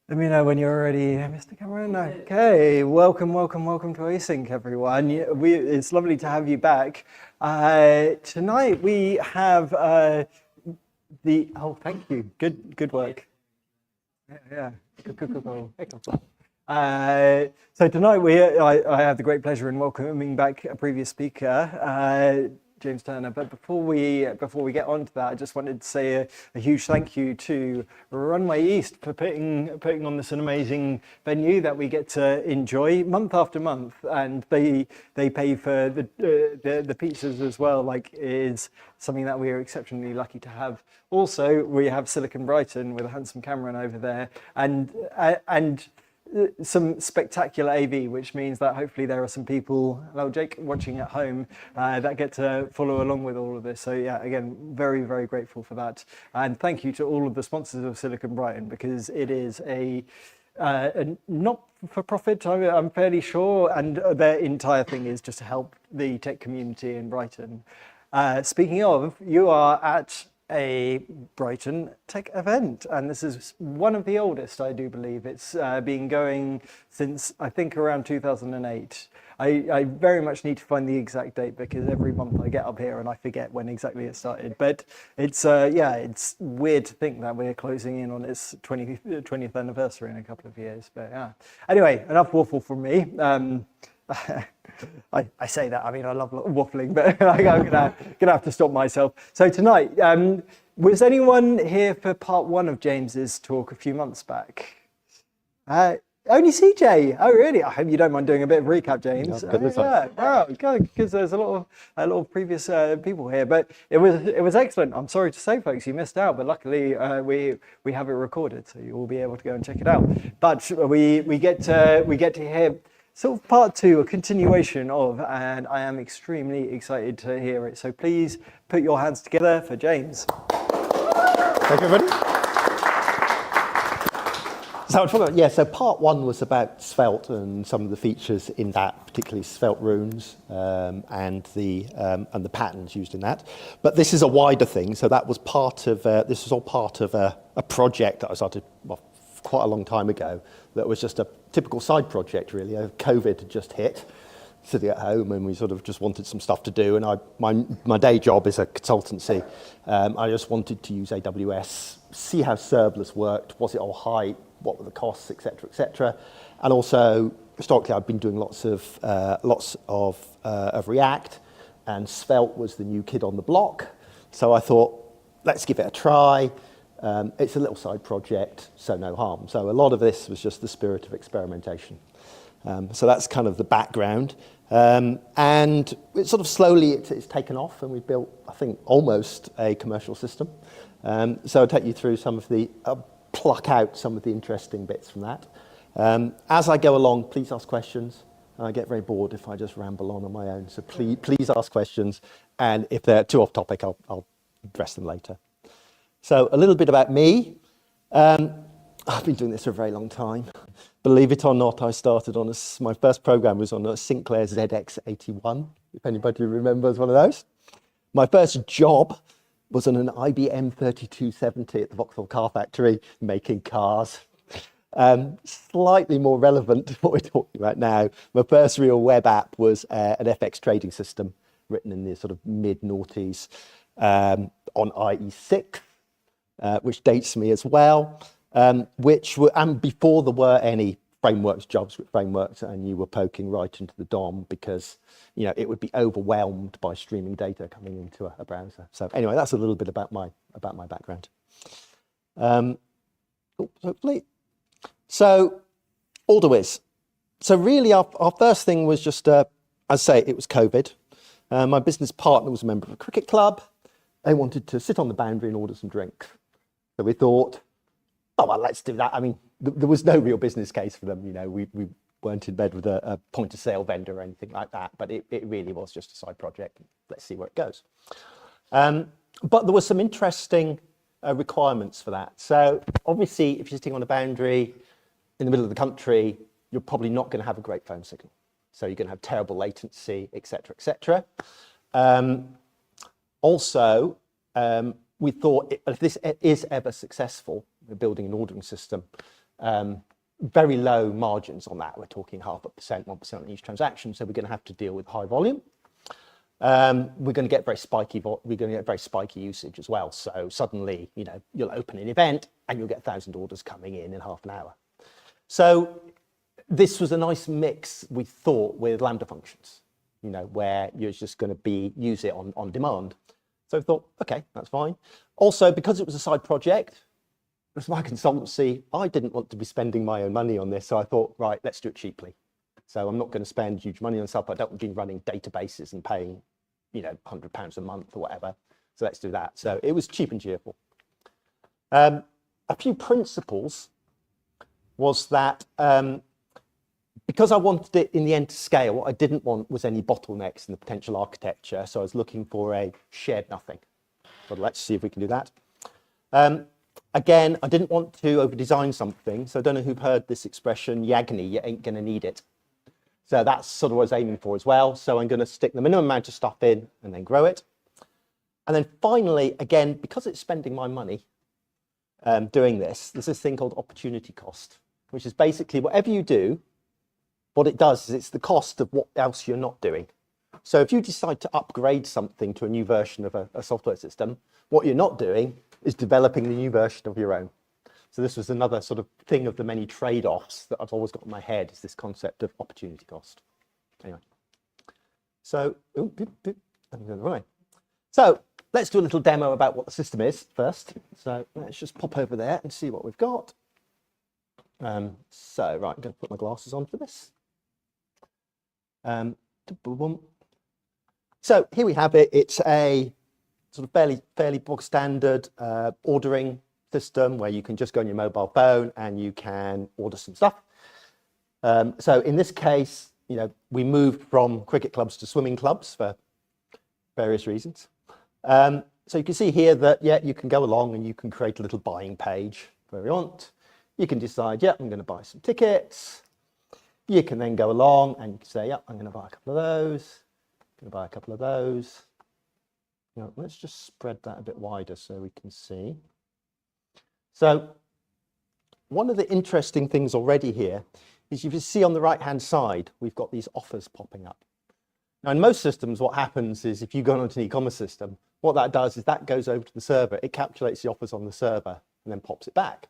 Let me know when you're ready, Mr. Cameron. Okay, welcome to ASYNC, everyone. It's lovely to have you back. Tonight we have thank you. Good work. Yeah. Cool. So tonight I have the great pleasure in welcoming back a previous speaker, James Turner. But before we get on to that, I just wanted to say a huge thank you to Runway East for putting on this amazing venue that we get to enjoy month after month, and they pay for the pizzas as well. Like, it is something that we are exceptionally lucky to have. Also, we have Silicon Brighton with a handsome Cameron over there, and some spectacular AV, which means that hopefully there are some people, hello Jake, watching at home that get to follow along with all of this. So yeah, again, very, very grateful for that. And thank you to all of the sponsors of Silicon Brighton, because it is a not-for-profit, I'm fairly sure, and their entire thing is just to help the tech community in Brighton. Speaking of, you are at a Brighton tech event, and this is one of the oldest, I do believe. It's been going since, I think, around 2008. I very much need to find the exact date, because every month I get up here and I forget when exactly it started. But it's it's weird to think that we're closing in on its 20th anniversary in a couple of years. But yeah, anyway, enough waffle from me. I say that, I mean, I love waffling, but I'm gonna have to stop myself. So tonight, was anyone here for part one of James's talk a few months back? Only CJ. Oh, really? I hope you don't mind doing a bit of recap, James. Yeah, wow, because there's a lot of previous people here, but it was excellent. I'm sorry to say, folks, you missed out, but luckily we have it recorded, so you will be able to go and check it out. But we get to hear sort of part two, a continuation of, and I am extremely excited to hear it. So please put your hands together for James. Thank you, everybody. So part one was about Svelte and some of the features in that, particularly Svelte runes and the patterns used in that. But this is a wider thing. So that was part of this was all part of a project that I started quite a long time ago. That was just a typical side project, really. COVID had just hit, sitting at home, and we sort of just wanted some stuff to do. And my day job is a consultancy. I just wanted to use AWS, see how serverless worked, was it all hype, what were the costs, etc., etc. And also, historically, I've been doing lots of React, and Svelte was the new kid on the block. So I thought, let's give it a try. It's a little side project, so no harm. So a lot of this was just the spirit of experimentation. So that's kind of the background. And it sort of slowly it's taken off, and we've built, I think, almost a commercial system. So I'll take you through some of the, pluck out some of the interesting bits from that. As I go along, please ask questions. I get very bored if I just ramble on my own. So please ask questions. And if they're too off topic, I'll address them later. So a little bit about me. I've been doing this for a very long time. Believe it or not, I started on my first program was on a Sinclair ZX81, if anybody remembers one of those. My first job was on an IBM 3270 at the Vauxhall Car Factory, making cars. Slightly more relevant to what we're talking about now. My first real web app was an FX trading system written in the sort of mid-noughties on IE6. Which dates me as well, and before there were any frameworks, JavaScript frameworks, and you were poking right into the DOM because it would be overwhelmed by streaming data coming into a browser. So anyway, that's a little bit about my background. Hopefully, so OrderWhizz. So really, our first thing was just, as I say, it was COVID. My business partner was a member of a cricket club. They wanted to sit on the boundary and order some drinks. So we thought, oh, well, let's do that. I mean, there was no real business case for them. We weren't in bed with a point of sale vendor or anything like that, but it really was just a side project. Let's see where it goes. But there were some interesting requirements for that. So obviously, if you're sitting on a boundary in the middle of the country, you're probably not going to have a great phone signal. So you're going to have terrible latency, et cetera, et cetera. Also, we thought if this is ever successful, we're building an ordering system, very low margins on that. We're talking 0.5%, 1% on each transaction. So we're going to have to deal with high volume. We're going to get very spiky usage as well. So suddenly, you'll open an event and you'll get 1,000 orders coming in half an hour. So this was a nice mix, we thought, with Lambda functions, where you're just going to use it on demand. So I thought, okay, that's fine. Also, because it was a side project, it was my consultancy, I didn't want to be spending my own money on this. So I thought, right, let's do it cheaply. So I'm not going to spend huge money on stuff. I don't want to be running databases and paying, £100 a month or whatever. So let's do that. So it was cheap and cheerful. A few principles was that because I wanted it in the end to scale, what I didn't want was any bottlenecks in the potential architecture. So I was looking for a shared nothing. But let's see if we can do that. Again, I didn't want to over-design something. So I don't know who've heard this expression, Yagni, you ain't going to need it. So that's sort of what I was aiming for as well. So I'm going to stick the minimum amount of stuff in and then grow it. And then finally, again, because it's spending my money doing this, there's this thing called opportunity cost, which is basically whatever you do, what it does is it's the cost of what else you're not doing. So if you decide to upgrade something to a new version of a software system, what you're not doing is developing the new version of your own. So this was another sort of thing of the many trade-offs that I've always got in my head, is this concept of opportunity cost. Anyway, so, I'm going the wrong way. So let's do a little demo about what the system is first. So let's just pop over there and see what we've got. Right, I'm going to put my glasses on for this. So here we have it. It's a sort of fairly bog standard ordering system where you can just go on your mobile phone and you can order some stuff. So in this case, we moved from cricket clubs to swimming clubs for various reasons. So you can see here that, you can go along and you can create a little buying page where you want. You can decide, I'm going to buy some tickets. You can then go along and you can say, I'm going to buy a couple of those. I'm going to buy a couple of those. Let's just spread that a bit wider so we can see. So one of the interesting things already here is if you see on the right-hand side, we've got these offers popping up. Now, in most systems, what happens is if you go onto an e-commerce system, what that does is that goes over to the server. It calculates the offers on the server and then pops it back.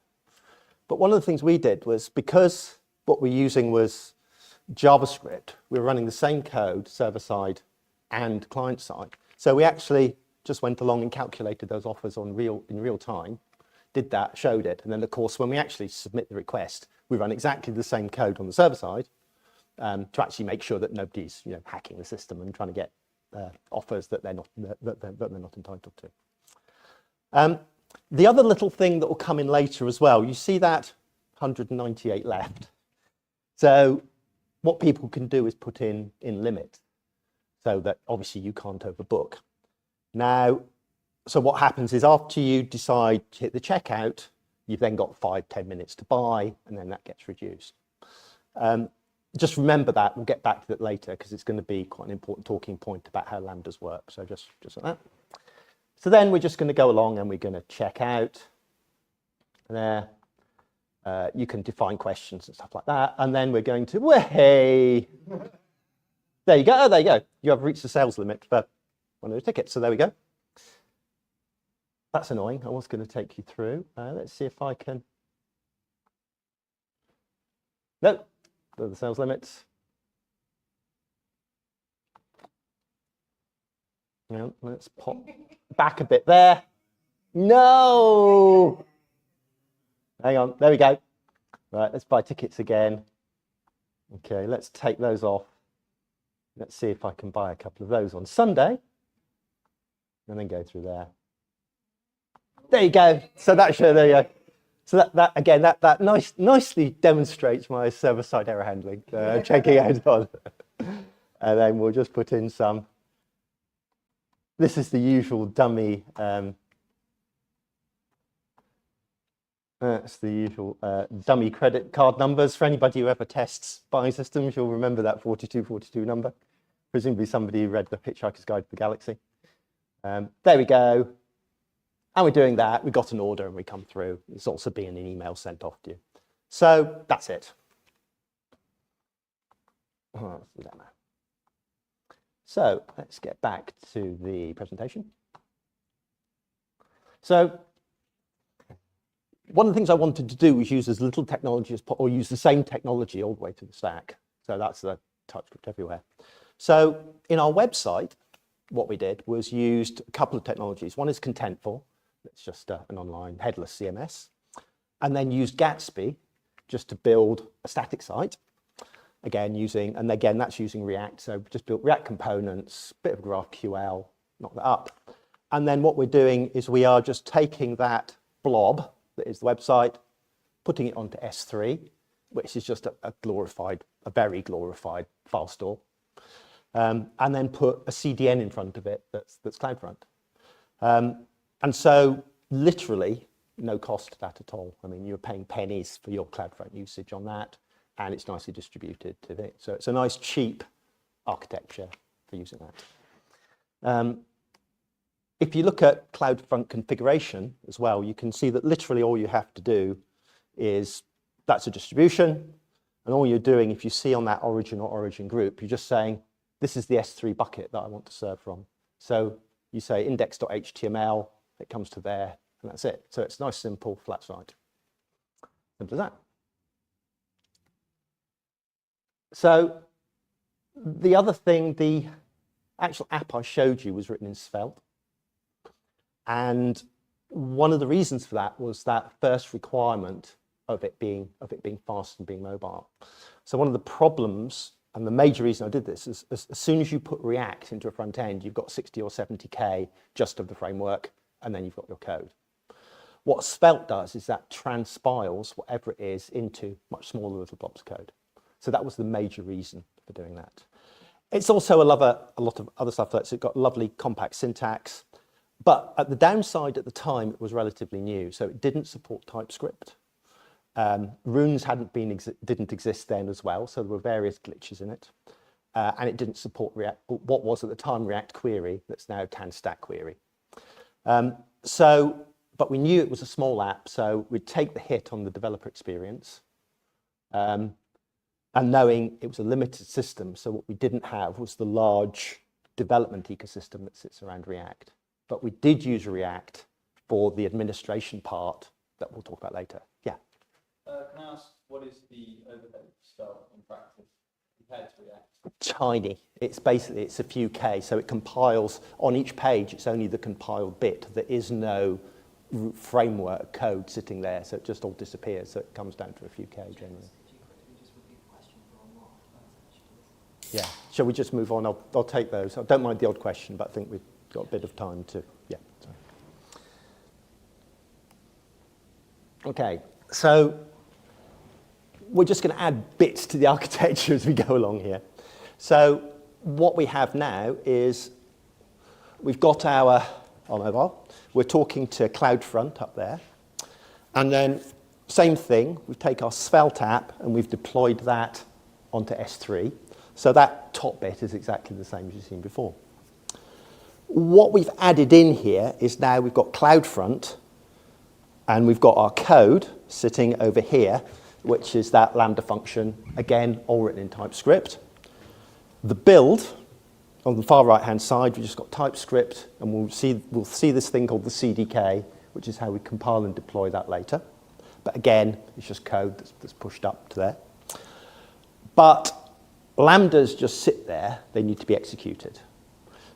But one of the things we did was, because what we're using was JavaScript, we were running the same code server-side and client-side. So we actually just went along and calculated those offers in real time, did that, showed it, and then of course when we actually submit the request, we run exactly the same code on the server side to actually make sure that nobody's hacking the system and trying to get offers that they're not entitled to. The other little thing that will come in later as well, you see that 198 left. So what people can do is put in limit so that obviously you can't overbook. Now, so what happens is after you decide to hit the checkout, you've then got 5-10 minutes to buy, and then that gets reduced. Just remember that. We'll get back to that later because it's going to be quite an important talking point about how Lambdas work. So just like that. So then we're just going to go along and we're going to check out there. You can define questions and stuff like that. And then we're going to, way. There you go. Oh, there you go. You have reached the sales limit for one of the tickets. So there we go. That's annoying. I was going to take you through. Let's see if I can. No, they're the sales limits. Now, let's pop back a bit there. No! Hang on, there we go. Right, let's buy tickets again. Okay, let's take those off. Let's see if I can buy a couple of those on Sunday. And then go through there. There you go. So that's there you go. So that again, that nicely demonstrates my server-side error handling, checking out on. And then we'll just put in some. This is the usual dummy. That's the usual dummy credit card numbers. For anybody who ever tests buying systems, you'll remember that 4242 number. Presumably somebody who read the Hitchhiker's Guide to the Galaxy. There we go. And we're doing that. We got an order and we come through. It's also being an email sent off to you. So that's it. So let's get back to the presentation. So one of the things I wanted to do was use as little technology as possible, or use the same technology all the way to the stack. So that's the TypeScript everywhere. So in our website, what we did was used a couple of technologies. One is Contentful, it's just an online headless CMS, and then used Gatsby just to build a static site. Again, that's using React. So just built React components, bit of GraphQL, knock that up. And then what we're doing is we are just taking that blob that is the website, putting it onto S3, which is just a very glorified file store. And then put a CDN in front of it that's CloudFront. And so literally no cost to that at all. I mean, you're paying pennies for your CloudFront usage on that, and it's nicely distributed to it. So it's a nice, cheap architecture for using that. If you look at CloudFront configuration as well, you can see that literally all you have to do is, that's a distribution, and all you're doing, if you see on that origin or origin group, you're just saying, this is the S3 bucket that I want to serve from. So you say index.html, it comes to there, and that's it. So it's nice, simple, flat site. Simple as that. So the other thing, the actual app I showed you was written in Svelte. And one of the reasons for that was that first requirement of it being fast and being mobile. So one of the problems, and the major reason I did this, is as soon as you put React into a front end, you've got 60 or 70K just of the framework, and then you've got your code. What Svelte does is that transpiles whatever it is into much smaller little blobs of code. So that was the major reason for doing that. It's also a lot of other stuff. So it's got lovely compact syntax. But at the downside at the time, it was relatively new. So it didn't support TypeScript. Runes didn't exist then as well. So there were various glitches in it. And it didn't support what was at the time React Query, that's now TanStack Query. But we knew it was a small app, so we'd take the hit on the developer experience. And knowing it was a limited system, so what we didn't have was the large development ecosystem that sits around React. But we did use React for the administration part that we'll talk about later. Yeah? Can I ask, what is the overhead of Svelte in practice compared to React? Tiny. It's a few K, so it compiles on each page. It's only the compiled bit. There is no framework code sitting there, so it just all disappears. So it comes down to a few K generally. Yeah. Shall we just move on? I'll take those. I don't mind the odd question, but I think we've got a bit of time to. Yeah. Sorry. Okay. So we're just going to add bits to the architecture as we go along here. So what we have now is we've got our mobile. We're talking to CloudFront up there. And then same thing, we take our Svelte app and we've deployed that onto S3. So that top bit is exactly the same as you've seen before. What we've added in here is now we've got CloudFront and we've got our code sitting over here, which is that Lambda function, again, all written in TypeScript. The build, on the far right-hand side, we've just got TypeScript, and we'll see this thing called the CDK, which is how we compile and deploy that later. But again, it's just code that's pushed up to there. But Lambdas just sit there. They need to be executed.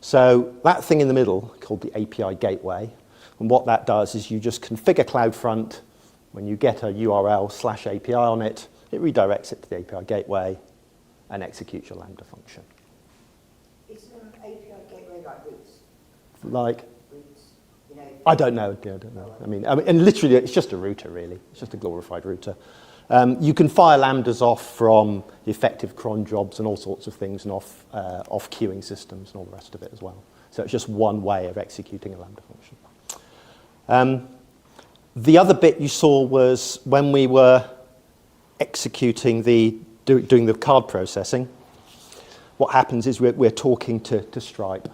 So that thing in the middle, called the API gateway, and what that does is you just configure CloudFront. When you get a URL/API on it, it redirects it to the API gateway and executes your Lambda function. Is there an API gateway like Roots? Like? Roots, you know, I don't know. I don't know. I mean, and literally, it's just a router, really. It's just a glorified router. You can fire Lambdas off from the effective cron jobs and all sorts of things, and off queuing systems and all the rest of it as well. So it's just one way of executing a Lambda function. The other bit you saw was when we were executing doing the card processing. What happens is we're talking to Stripe.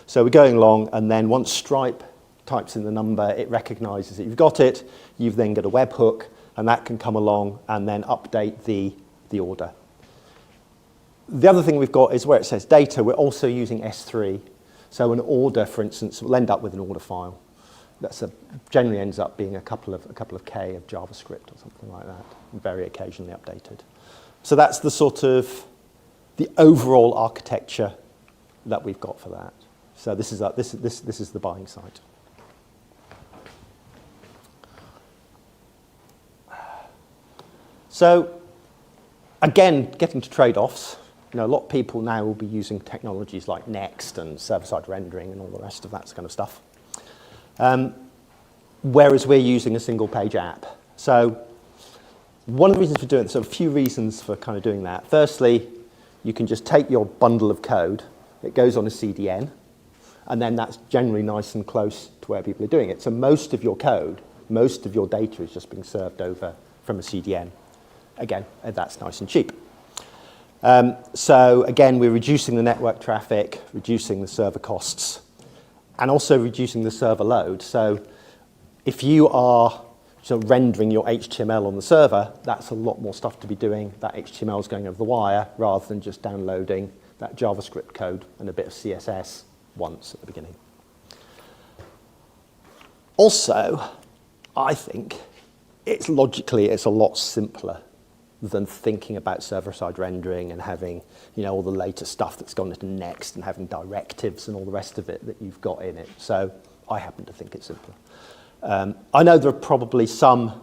So we're going along, and then once Stripe types in the number, it recognizes that you've got it. You've then got a webhook and that can come along and then update the order. The other thing we've got is where it says data, we're also using S3. So an order, for instance, will end up with an order file. That's generally ends up being a couple of K of JavaScript or something like that, very occasionally updated. So that's the sort of the overall architecture that we've got for that. So this is the buying side. So again, getting to trade-offs. You know, a lot of people now will be using technologies like Next and server-side rendering and all the rest of that kind of stuff. Whereas we're using a single-page app. So one of the reasons for doing it, so a few reasons for kind of doing that. Firstly, you can just take your bundle of code, it goes on a CDN, and then that's generally nice and close to where people are doing it. So most of your code, most of your data is just being served over from a CDN. Again, that's nice and cheap. So again, we're reducing the network traffic, reducing the server costs, and also reducing the server load. So if you are sort of rendering your HTML on the server, that's a lot more stuff to be doing. That HTML is going over the wire rather than just downloading that JavaScript code and a bit of CSS once at the beginning. Also, I think it's a lot simpler than thinking about server-side rendering and having, you know, all the latest stuff that's gone into Next and having directives and all the rest of it that you've got in it. So I happen to think it's simpler. I know there are probably some,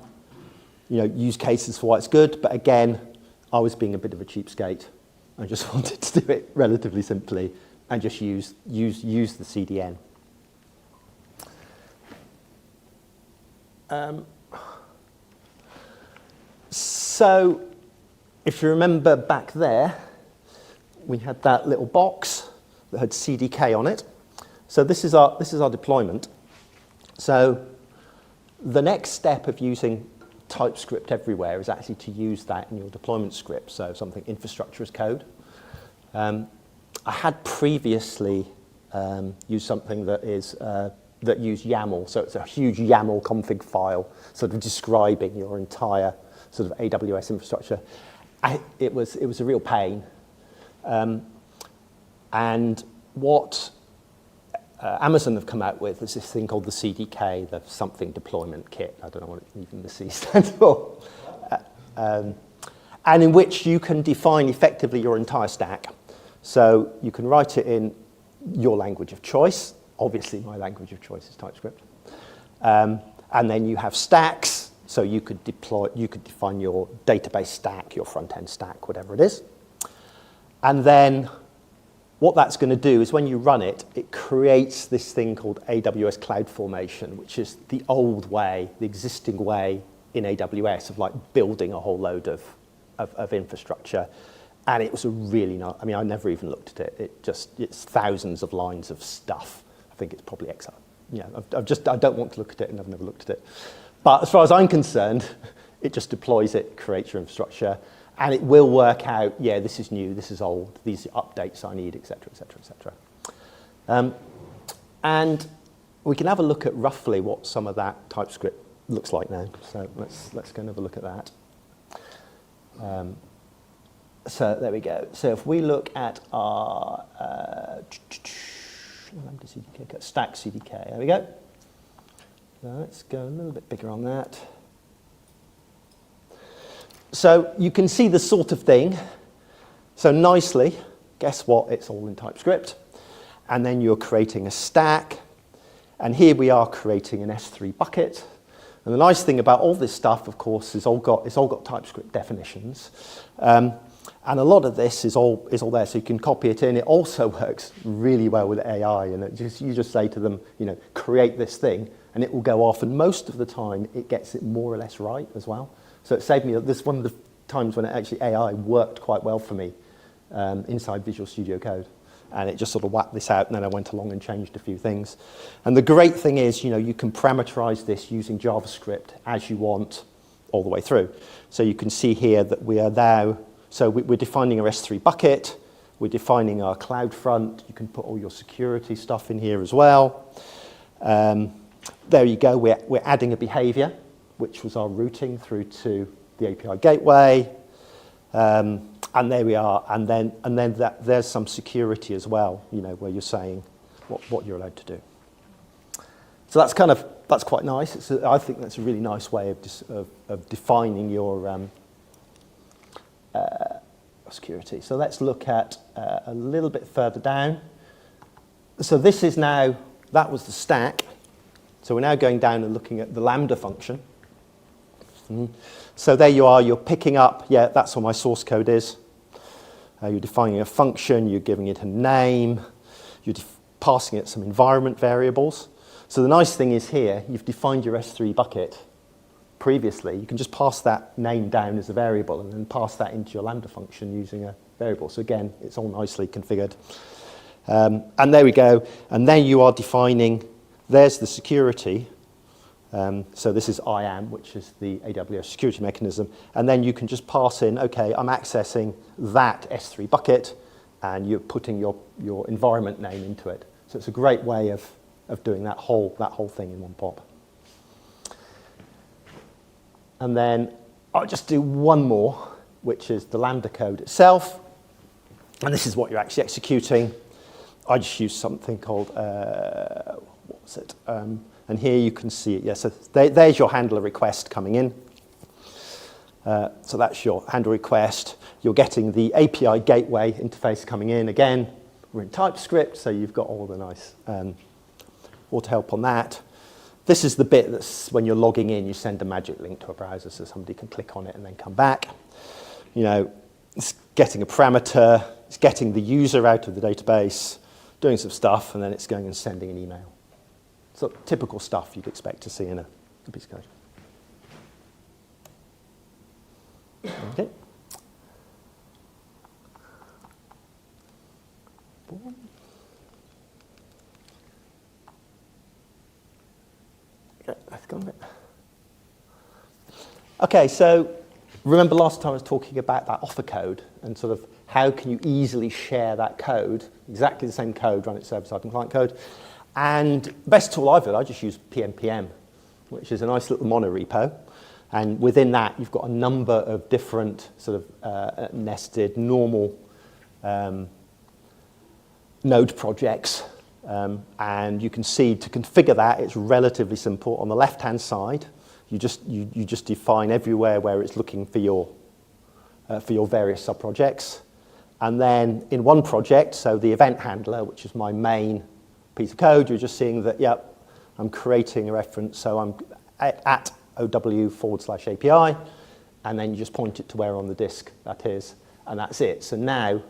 you know, use cases for why it's good, but again, I was being a bit of a cheapskate. I just wanted to do it relatively simply and just use the CDN. So if you remember back there, we had that little box that had CDK on it. So this is our deployment. So the next step of using TypeScript everywhere is actually to use that in your deployment script. So something infrastructure as code. I had previously used something that used YAML. So it's a huge YAML config file, sort of describing your entire sort of AWS infrastructure. It was a real pain. And what Amazon have come out with is this thing called the CDK, the something deployment kit. I don't know what even the C stands for. And in which you can define effectively your entire stack. So you can write it in your language of choice. Obviously, my language of choice is TypeScript. And then you have stacks. So you could define your database stack, your front-end stack, whatever it is. And then what that's going to do is when you run it, it creates this thing called AWS CloudFormation, which is the old way, the existing way in AWS of like building a whole load of infrastructure. And it was a really nice, I mean, I never even looked at it. It's thousands of lines of stuff. I think it's probably Excel. You know, I don't want to look at it and I've never looked at it. But as far as I'm concerned, it just deploys it, creates your infrastructure, and it will work out, yeah, this is new, this is old, these are updates I need, et cetera, et cetera, et cetera. And we can have a look at roughly what some of that TypeScript looks like now. So let's go and have a look at that. So there we go. So if we look at our Lambda CDK, stack CDK, there we go. So let's go a little bit bigger on that. So you can see the sort of thing. So nicely, guess what? It's all in TypeScript. And then you're creating a stack. And here we are creating an S3 bucket. And the nice thing about all this stuff, of course, is it's all got TypeScript definitions. And a lot of this is all there, so you can copy it in. It also works really well with AI. And you just say to them, you know, create this thing, and it will go off. And most of the time, it gets it more or less right as well. So it saved me. This is one of the times when AI worked quite well for me inside Visual Studio Code. And it just sort of whacked this out, and then I went along and changed a few things. And the great thing is, you know, you can parameterize this using JavaScript as you want all the way through. So you can see here that we are now, so we're defining our S3 bucket, we're defining our CloudFront, you can put all your security stuff in here as well. There you go, we're adding a behavior, which was our routing through to the API gateway. And there we are. And then there's some security as well, where you're saying what you're allowed to do. So that's quite nice. I think that's a really nice way of defining your security. So let's look at a little bit further down. So this is now, that was the stack. So we're now going down and looking at the Lambda function. So there you are, you're picking up, that's what my source code is. You're defining a function, you're giving it a name, you're passing it some environment variables. So the nice thing is here, you've defined your S3 bucket previously. You can just pass that name down as a variable and then pass that into your Lambda function using a variable. So again, it's all nicely configured. And there we go. And then you are defining, there's the security. So this is IAM, which is the AWS security mechanism. And then you can just pass in, okay, I'm accessing that S3 bucket, and you're putting your environment name into it. So it's a great way of doing that whole thing in one pop. And then I'll just do one more, which is the Lambda code itself. And this is what you're actually executing. I just use something called, what was it? And here you can see it. So there's your handler request coming in. So that's your handle request. You're getting the API gateway interface coming in. Again, we're in TypeScript, so you've got all the nice auto help on that. This is the bit that's when you're logging in, you send a magic link to a browser so somebody can click on it and then come back. It's getting a parameter, it's getting the user out of the database, doing some stuff, and then it's going and sending an email. So typical stuff you'd expect to see in a piece of code. Okay. Okay, that's gone a bit. Okay, so remember last time I was talking about that offer code and sort of how can you easily share that code, exactly the same code, run it server-side and client code. And the best tool I've got, I just use PNPM, which is a nice little monorepo. And within that, you've got a number of different sort of nested, normal node projects. And you can see to configure that, it's relatively simple. On the left-hand side, you just define everywhere where it's looking for your various subprojects. And then in one project, so the event handler, which is my main piece of code, you're just seeing that, yep, I'm creating a reference, so I'm at OW/API, and then you just point it to where on the disk that is, and that's it. So now,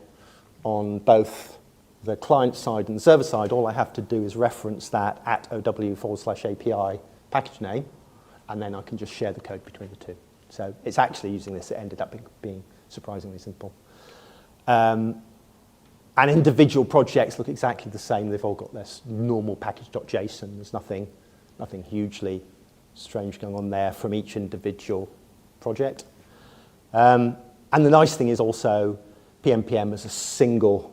on both the client side and the server side, all I have to do is reference that at OW/API package name, and then I can just share the code between the two. So it's actually using this, it ended up being surprisingly simple. And individual projects look exactly the same. They've all got this normal package.json. There's nothing hugely strange going on there from each individual project. And the nice thing is also PNPM is a single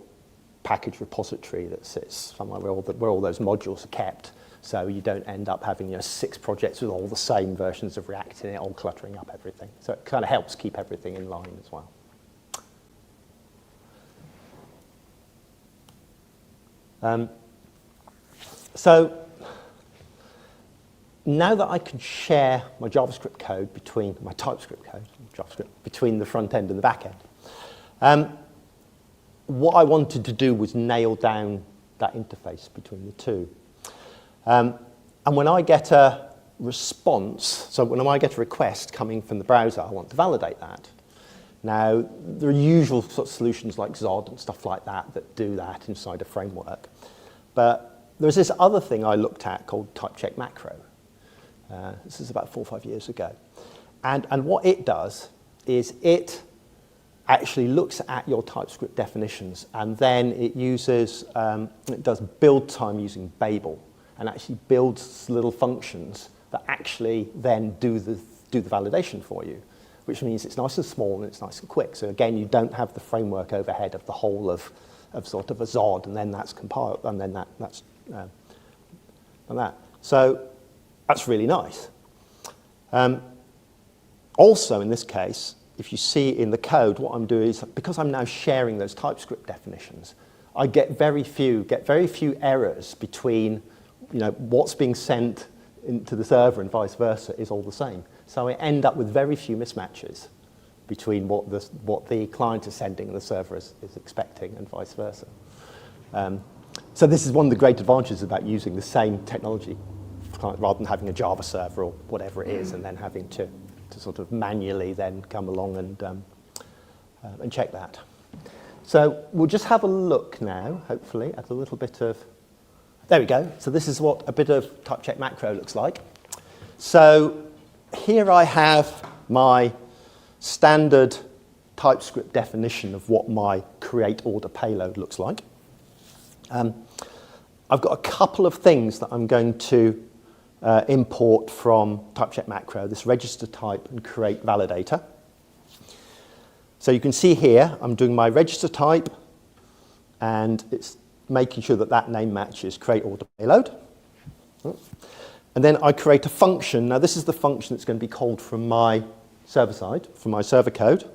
package repository that sits somewhere where all those modules are kept. So you don't end up having 6 projects with all the same versions of React in it, all cluttering up everything. So it kind of helps keep everything in line as well. So now that I can share my JavaScript code between my TypeScript code, between the front end and the back end, what I wanted to do was nail down that interface between the two. And when I get a response, so when I get a request coming from the browser, I want to validate that. Now, there are usual sort of solutions like Zod and stuff like that that do that inside a framework. But there's this other thing I looked at called type-check macro. This is about 4 or 5 years ago. And what it does is it actually looks at your TypeScript definitions, and then it uses, it does build time using Babel, and actually builds little functions that actually then do the validation for you, which means it's nice and small and it's nice and quick. So again, you don't have the framework overhead of the whole of sort of a Zod, and then that's compiled, and then that's and that. So that's really nice. Also, in this case, if you see in the code, what I'm doing is, because I'm now sharing those TypeScript definitions, I get very few errors between, what's being sent into the server and vice versa is all the same. So I end up with very few mismatches between what the client is sending and the server is expecting and vice versa. So this is one of the great advantages about using the same technology rather than having a Java server or whatever it is and then having to sort of manually then come along and check that. So we'll just have a look now, hopefully, at a little bit of, there we go. So this is what a bit of type check macro looks like. So here I have my standard TypeScript definition of what my create order payload looks like. I've got a couple of things that I'm going to import from type check macro, this register type and create validator. So you can see here, I'm doing my register type, and it's making sure that that name matches create order payload. And then I create a function. Now this is the function that's going to be called from my server side, from my server code.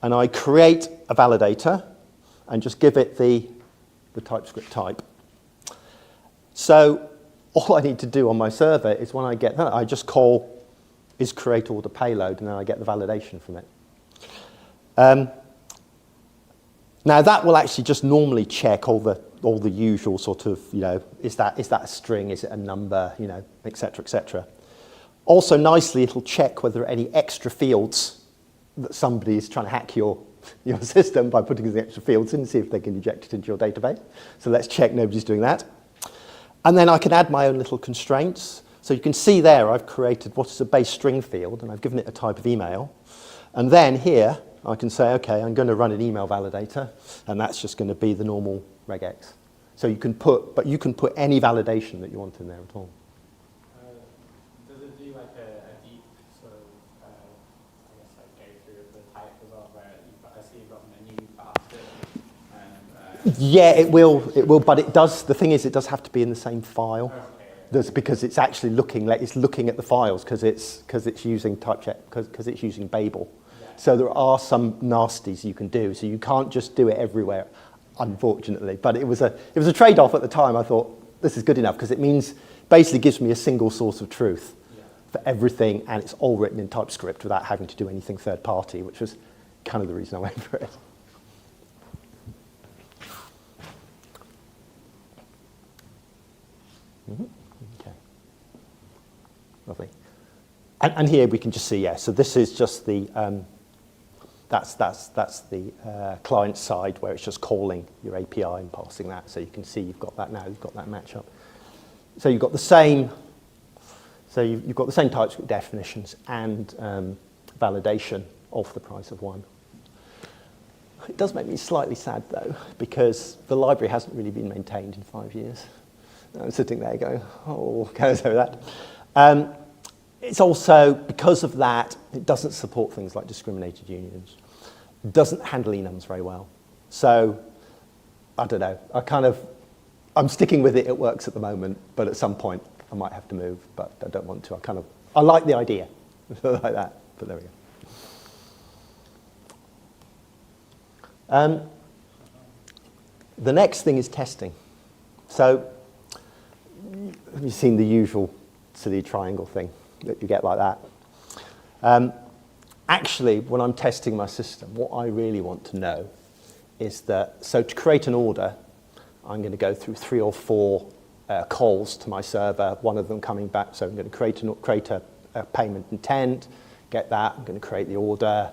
And I create a validator and just give it the TypeScript type. So all I need to do on my server is when I get that, I just call is create order payload, and then I get the validation from it. Now that will actually just normally check all the usual sort of, is that a string, is it a number, et cetera, et cetera. Also nicely, it'll check whether there are any extra fields that somebody is trying to hack your system by putting the extra fields in and see if they can inject it into your database. So let's check nobody's doing that. And then I can add my own little constraints. So you can see there I've created what is a base string field, and I've given it a type of email. And then here I can say, okay, I'm going to run an email validator, and that's just going to be the normal regex. So you can put any validation that you want in there at all. Does it do like a deep sort of, I guess like go through the type as well, where I see you've got a new basket? Yeah, it will, but it does. The thing is, it does have to be in the same file. That's because it's actually looking at the files because it's using type check because it's using Babel. Yeah. So there are some nasties you can do. So you can't just do it everywhere, unfortunately. But it was a trade-off at the time. I thought this is good enough because it means basically gives me a single source of truth for everything, and it's all written in TypeScript without having to do anything third party, which was kind of the reason I went for it. Mm-hmm. Okay. Lovely. And here we can just see, so this is just the that's the client side where it's just calling your API and passing that. So you can see you've got that now. You've got that matchup. So you've got the same. So you've got the same TypeScript definitions and validation of the price of one. It does make me slightly sad though, because the library hasn't really been maintained in 5 years. I'm sitting there going, oh, goes over that. It's also, because of that, it doesn't support things like discriminated unions. It doesn't handle enums very well. So, I don't know. I'm sticking with it. It works at the moment, but at some point I might have to move, but I don't want to. I like the idea, like that, but there we go. The next thing is testing. So, you've seen the usual silly triangle thing that you get like that. Actually, when I'm testing my system, what I really want to know is that, so to create an order, I'm going to go through 3 or 4 calls to my server, one of them coming back. So I'm going to create a payment intent, get that, I'm going to create the order,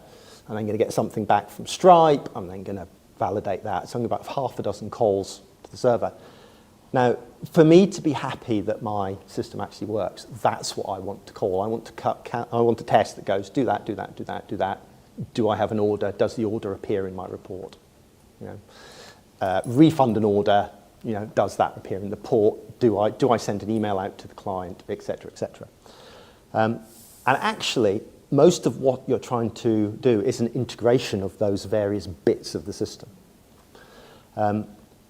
and I'm going to get something back from Stripe, I'm then going to validate that. So I'm going to about half a dozen calls to the server. Now, for me to be happy that my system actually works, that's what I want to call. I want to test that goes, do that, do that, do that, do that. Do I have an order? Does the order appear in my report? Refund an order. Does that appear in the port? Do I send an email out to the client, et cetera, et cetera. And actually, most of what you're trying to do is an integration of those various bits of the system.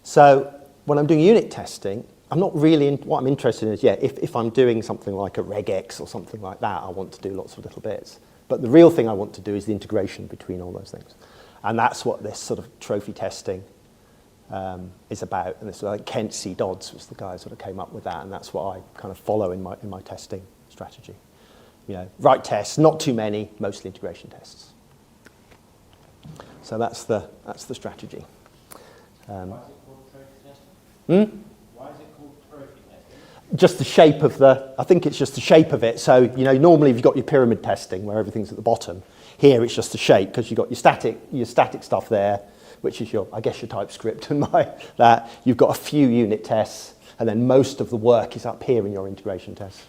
So when I'm doing unit testing, I'm not really, what I'm interested in is, if I'm doing something like a regex or something like that, I want to do lots of little bits. But the real thing I want to do is the integration between all those things. And that's what this sort of trophy testing is about. And this, like Kent C. Dodds was the guy who sort of came up with that, and that's what I kind of follow in my testing strategy. You know, write tests, not too many, mostly integration tests. So that's the strategy. Why is it called trophy testing? Why is it called trophy testing? Just the shape of I think it's just the shape of it. So, you know, normally you've got your pyramid testing where everything's at the bottom. Here it's just the shape because you've got your static stuff there, which is I guess your TypeScript and that. You've got a few unit tests, and then most of the work is up here in your integration tests.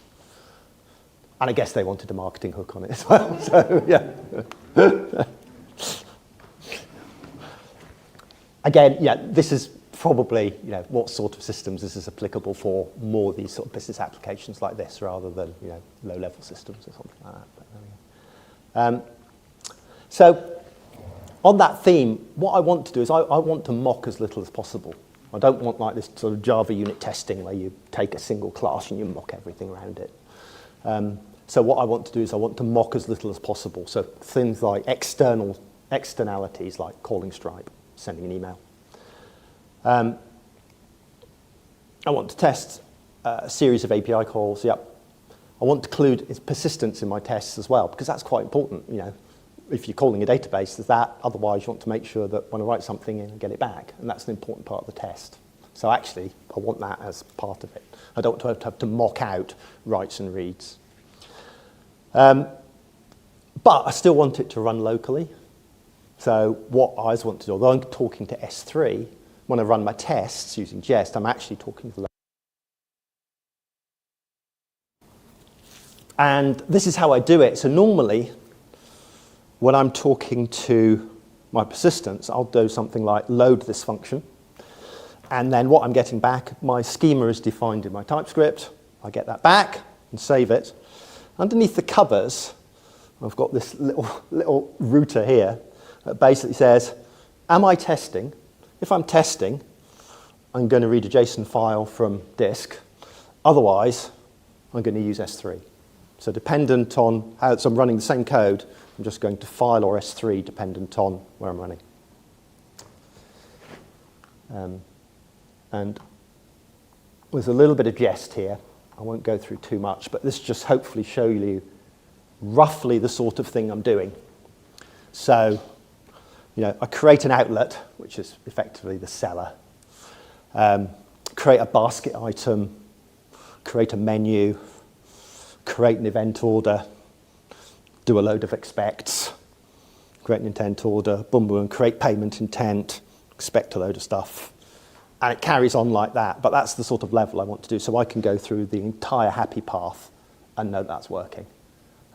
And I guess they wanted a marketing hook on it as well. So, yeah. Again, yeah, this is probably, you know, what sort of systems this is applicable for, more these sort of business applications like this rather than, you know, low-level systems or something like that. But there we go. So on that theme, what I want to do is I want to mock as little as possible. I don't want like this sort of Java unit testing where you take a single class and you mock everything around it. So what I want to do is I want to mock as little as possible. So things like externalities like calling Stripe, sending an email. I want to test a series of API calls. Yep. I want to include persistence in my tests as well, because that's quite important. You know, if you're calling a database, there's that. Otherwise, you want to make sure that when I write something in, I get it back, and that's an important part of the test. So actually, I want that as part of it. I don't want to have to mock out writes and reads. But I still want it to run locally. So what I always want to do, although I'm talking to S3, when I run my tests using Jest, I'm actually talking to and this is how I do it. So normally, when I'm talking to my persistence, I'll do something like load this function. And then what I'm getting back, my schema is defined in my TypeScript. I get that back and save it. Underneath the covers, I've got this little router here that basically says, am I testing? If I'm testing, I'm going to read a JSON file from disk. Otherwise, I'm going to use S3. So dependent on how I'm running the same code, I'm just going to file or S3 dependent on where I'm running. And there's a little bit of jest here. I won't go through too much, but this just hopefully show you roughly the sort of thing I'm doing. So, you know, I create an outlet, which is effectively the seller, create a basket item, create a menu, create an event order, do a load of expects, create an intent order, boom, boom, create payment intent, expect a load of stuff. And it carries on like that, but that's the sort of level I want to do. So I can go through the entire happy path and know that's working.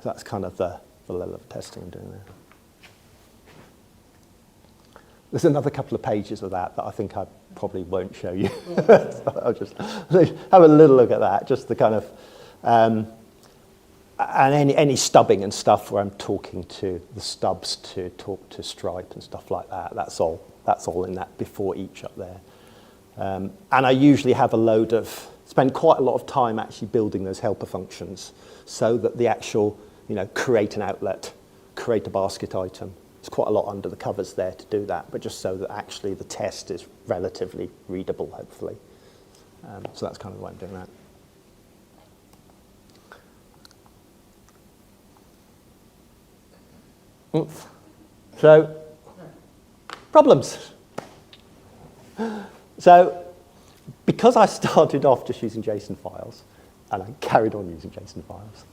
So that's kind of the level of testing I'm doing there. There's another couple of pages of that I think I probably won't show you. So I'll just have a little look at that, just the kind of, and any stubbing and stuff where I'm talking to the stubs to talk to Stripe and stuff like that. That's all in that before each up there. And I usually have spend quite a lot of time actually building those helper functions so that the actual, you know, create an outlet, create a basket item. There's quite a lot under the covers there to do that, but just so that actually the test is relatively readable, hopefully. So that's kind of why I'm doing that. Oops. So, problems. So, because I started off just using JSON files, and I carried on using JSON files,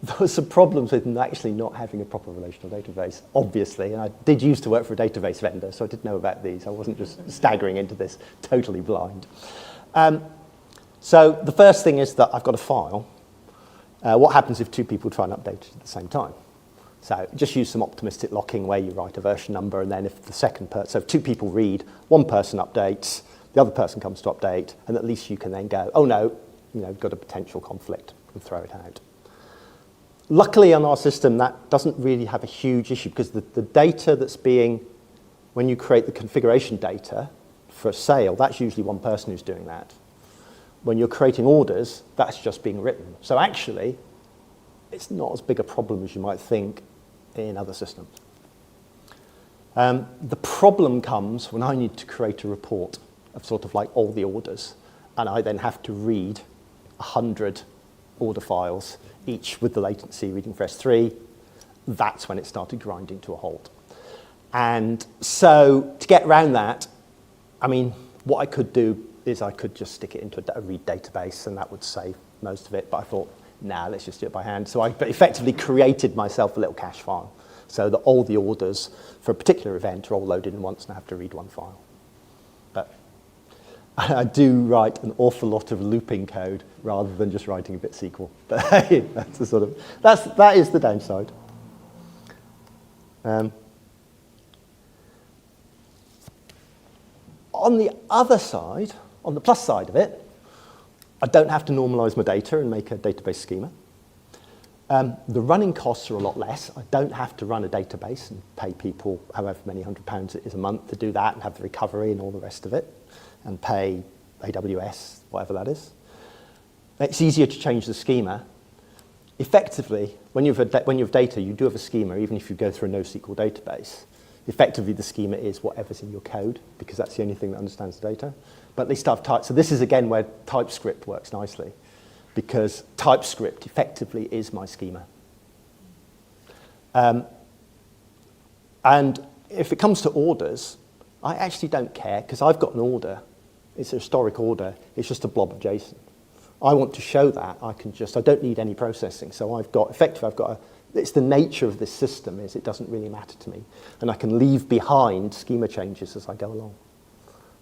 there were some problems with actually not having a proper relational database, obviously. And I did used to work for a database vendor, so I did know about these. I wasn't just staggering into this totally blind. So the first thing is that I've got a file. What happens if two people try and update it at the same time? So just use some optimistic locking where you write a version number, and then if the second person, so if two people read, one person updates, the other person comes to update, and at least you can then go, oh no, you know, got a potential conflict, and throw it out. Luckily on our system, that doesn't really have a huge issue because the data that's being, when you create the configuration data for a sale, that's usually one person who's doing that. When you're creating orders, that's just being written. So actually, it's not as big a problem as you might think in other systems. The problem comes when I need to create a report of sort of like all the orders, and I then have to read 100 order files, each with the latency reading for S3. That's when it started grinding to a halt. And so to get around that, I mean, what I could do is I could just stick it into a read database, and that would save most of it. But I thought, nah, let's just do it by hand. So I effectively created myself a little cache file so that all the orders for a particular event are all loaded in once and I have to read one file. But I do write an awful lot of looping code rather than just writing a bit SQL. But hey, that's the sort of, that is the downside. On the other side, on the plus side of it, I don't have to normalize my data and make a database schema. The running costs are a lot less. I don't have to run a database and pay people however many £100 it is a month to do that and have the recovery and all the rest of it and pay AWS, whatever that is. It's easier to change the schema. Effectively, when you have data, you do have a schema, even if you go through a NoSQL database. Effectively, the schema is whatever's in your code, because that's the only thing that understands the data. But at least I've typed. So this is, again, where TypeScript works nicely, because TypeScript effectively is my schema. And if it comes to orders, I actually don't care, because I've got an order. It's a historic order. It's just a blob of JSON. I want to show that. I don't need any processing. So it's the nature of this system is it doesn't really matter to me. And I can leave behind schema changes as I go along.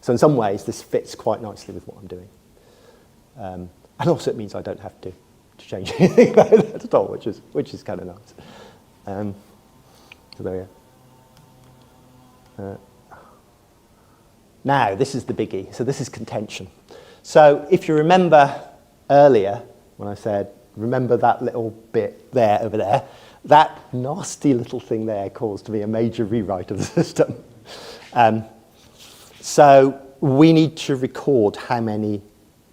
So in some ways, this fits quite nicely with what I'm doing. And also it means I don't have to change anything about that at all, which is kind of nice. So there we go. Now, this is the biggie. So this is contention. So if you remember earlier, when I said, remember that little bit there, over there, that nasty little thing there caused me a major rewrite of the system. So we need to record how many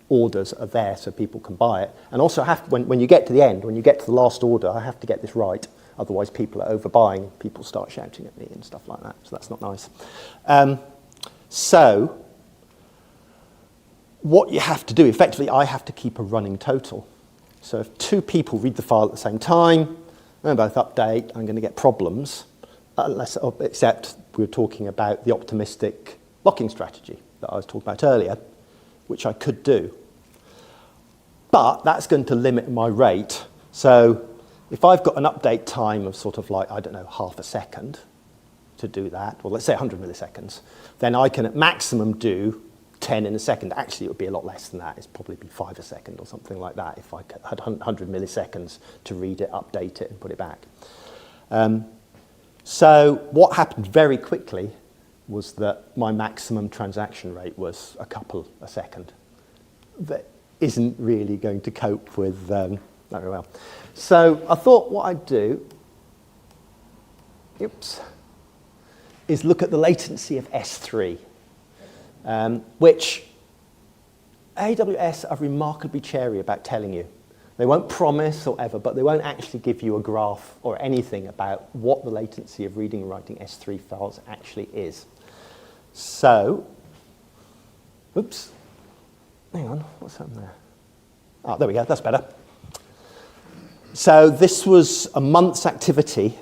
orders are there so people can buy it. And also, when you get to the end, when you get to the last order, I have to get this right. Otherwise, people are overbuying. People start shouting at me and stuff like that. So that's not nice. So what you have to do, effectively, I have to keep a running total. So if two people read the file at the same time, and both update, I'm going to get problems, except we're talking about the optimistic locking strategy that I was talking about earlier, which I could do. But that's going to limit my rate. So if I've got an update time of sort of like, I don't know, half a second to do that, well, let's say 100 milliseconds, then I can at maximum do 10 in a second. Actually, it would be a lot less than that. It'd probably be 5 a second or something like that if I had 100 milliseconds to read it, update it, and put it back. So what happened very quickly was that my maximum transaction rate was a couple a second. That isn't really going to cope with that very well. So I thought what I'd do, is look at the latency of S3. Which AWS are remarkably chary about telling you. They won't promise or ever, but they won't actually give you a graph or anything about what the latency of reading and writing S3 files actually is. So, hang on, what's happened there? Oh, there we go, that's better. So this was a month's activity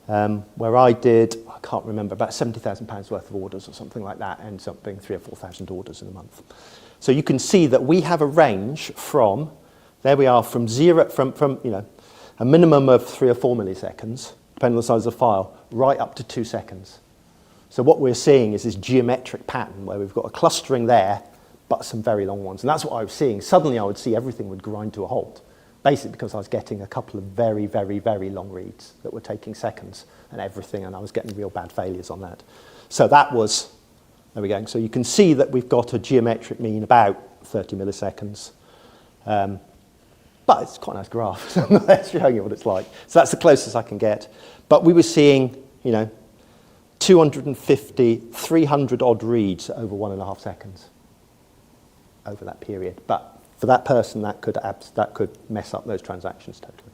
where I did, I can't remember, about £70,000 worth of orders or something like that, and something 3,000 or 4,000 orders in a month. So you can see that we have a range from, there we are, from a minimum of 3 or 4 milliseconds, depending on the size of the file, right up to 2 seconds. So what we're seeing is this geometric pattern where we've got a clustering there, but some very long ones. And that's what I was seeing. Suddenly I would see everything would grind to a halt, basically because I was getting a couple of very, very, very long reads that were taking seconds and everything, and I was getting real bad failures on that. So that was, there we go. So you can see that we've got a geometric mean about 30 milliseconds. But it's quite a nice graph. That's showing you what it's like. So that's the closest I can get. But we were seeing, 250, 300 odd reads over 1.5 seconds over that period. But for that person, that could mess up those transactions totally.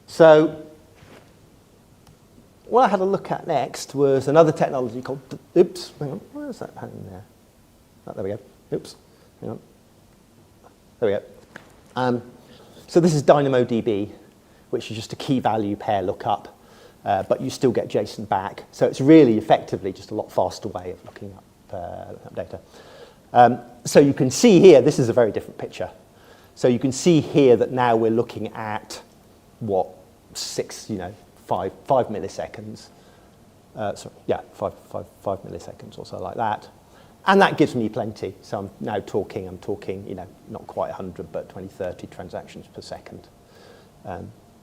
So what I had a look at next was another technology called, oops, hang on, where is that hanging there? Oh, there we go. Oops, hang on. There we go. So this is DynamoDB, which is just a key value pair lookup, but you still get JSON back. So it's really effectively just a lot faster way of looking up data. So you can see here, this is a very different picture. So you can see here that now we're looking at, what, 5 milliseconds. Sorry, yeah, 5 milliseconds or so like that. And that gives me plenty. So I'm now talking, not quite 100, but 20, 30 transactions per second,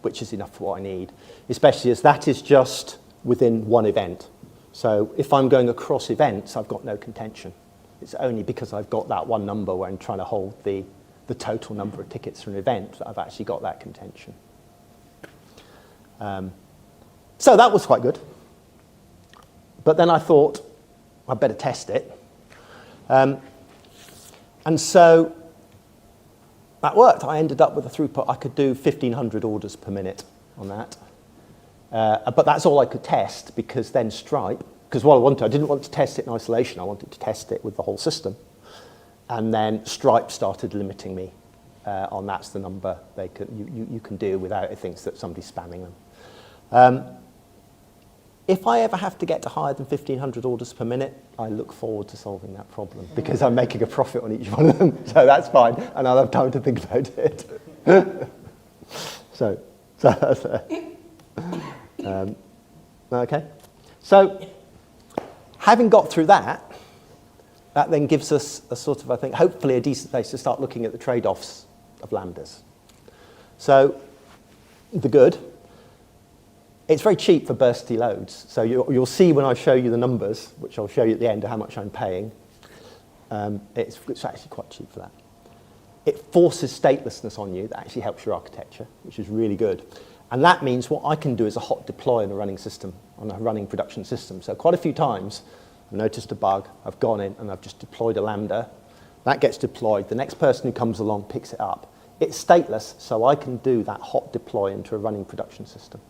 which is enough for what I need, especially as that is just within one event. So if I'm going across events, I've got no contention. It's only because I've got that one number where I'm trying to hold the total number of tickets for an event that I've actually got that contention. So that was quite good. But then I thought, I'd better test it. And so that worked. I ended up with a throughput. I could do 1,500 orders per minute on that. But that's all I could test, because then Stripe, because what I didn't want to test it in isolation. I wanted to test it with the whole system. And then Stripe started limiting me on that's the number you can do without it thinks that somebody's spamming them. If I ever have to get to higher than 1,500 orders per minute, I look forward to solving that problem, because I'm making a profit on each one of them. So that's fine, and I'll have time to think about it. So that's okay. So having got through that, that then gives us a sort of, I think, hopefully a decent place to start looking at the trade-offs of lambdas. So the good. It's very cheap for bursty loads. So you'll see when I show you the numbers, which I'll show you at the end of how much I'm paying, it's actually quite cheap for that. It forces statelessness on you. That actually helps your architecture, which is really good. And that means what I can do is a hot deploy on a running system, on a running production system. So quite a few times, I've noticed a bug, I've gone in and I've just deployed a Lambda. That gets deployed. The next person who comes along picks it up. It's stateless, so I can do that hot deploy into a running production system.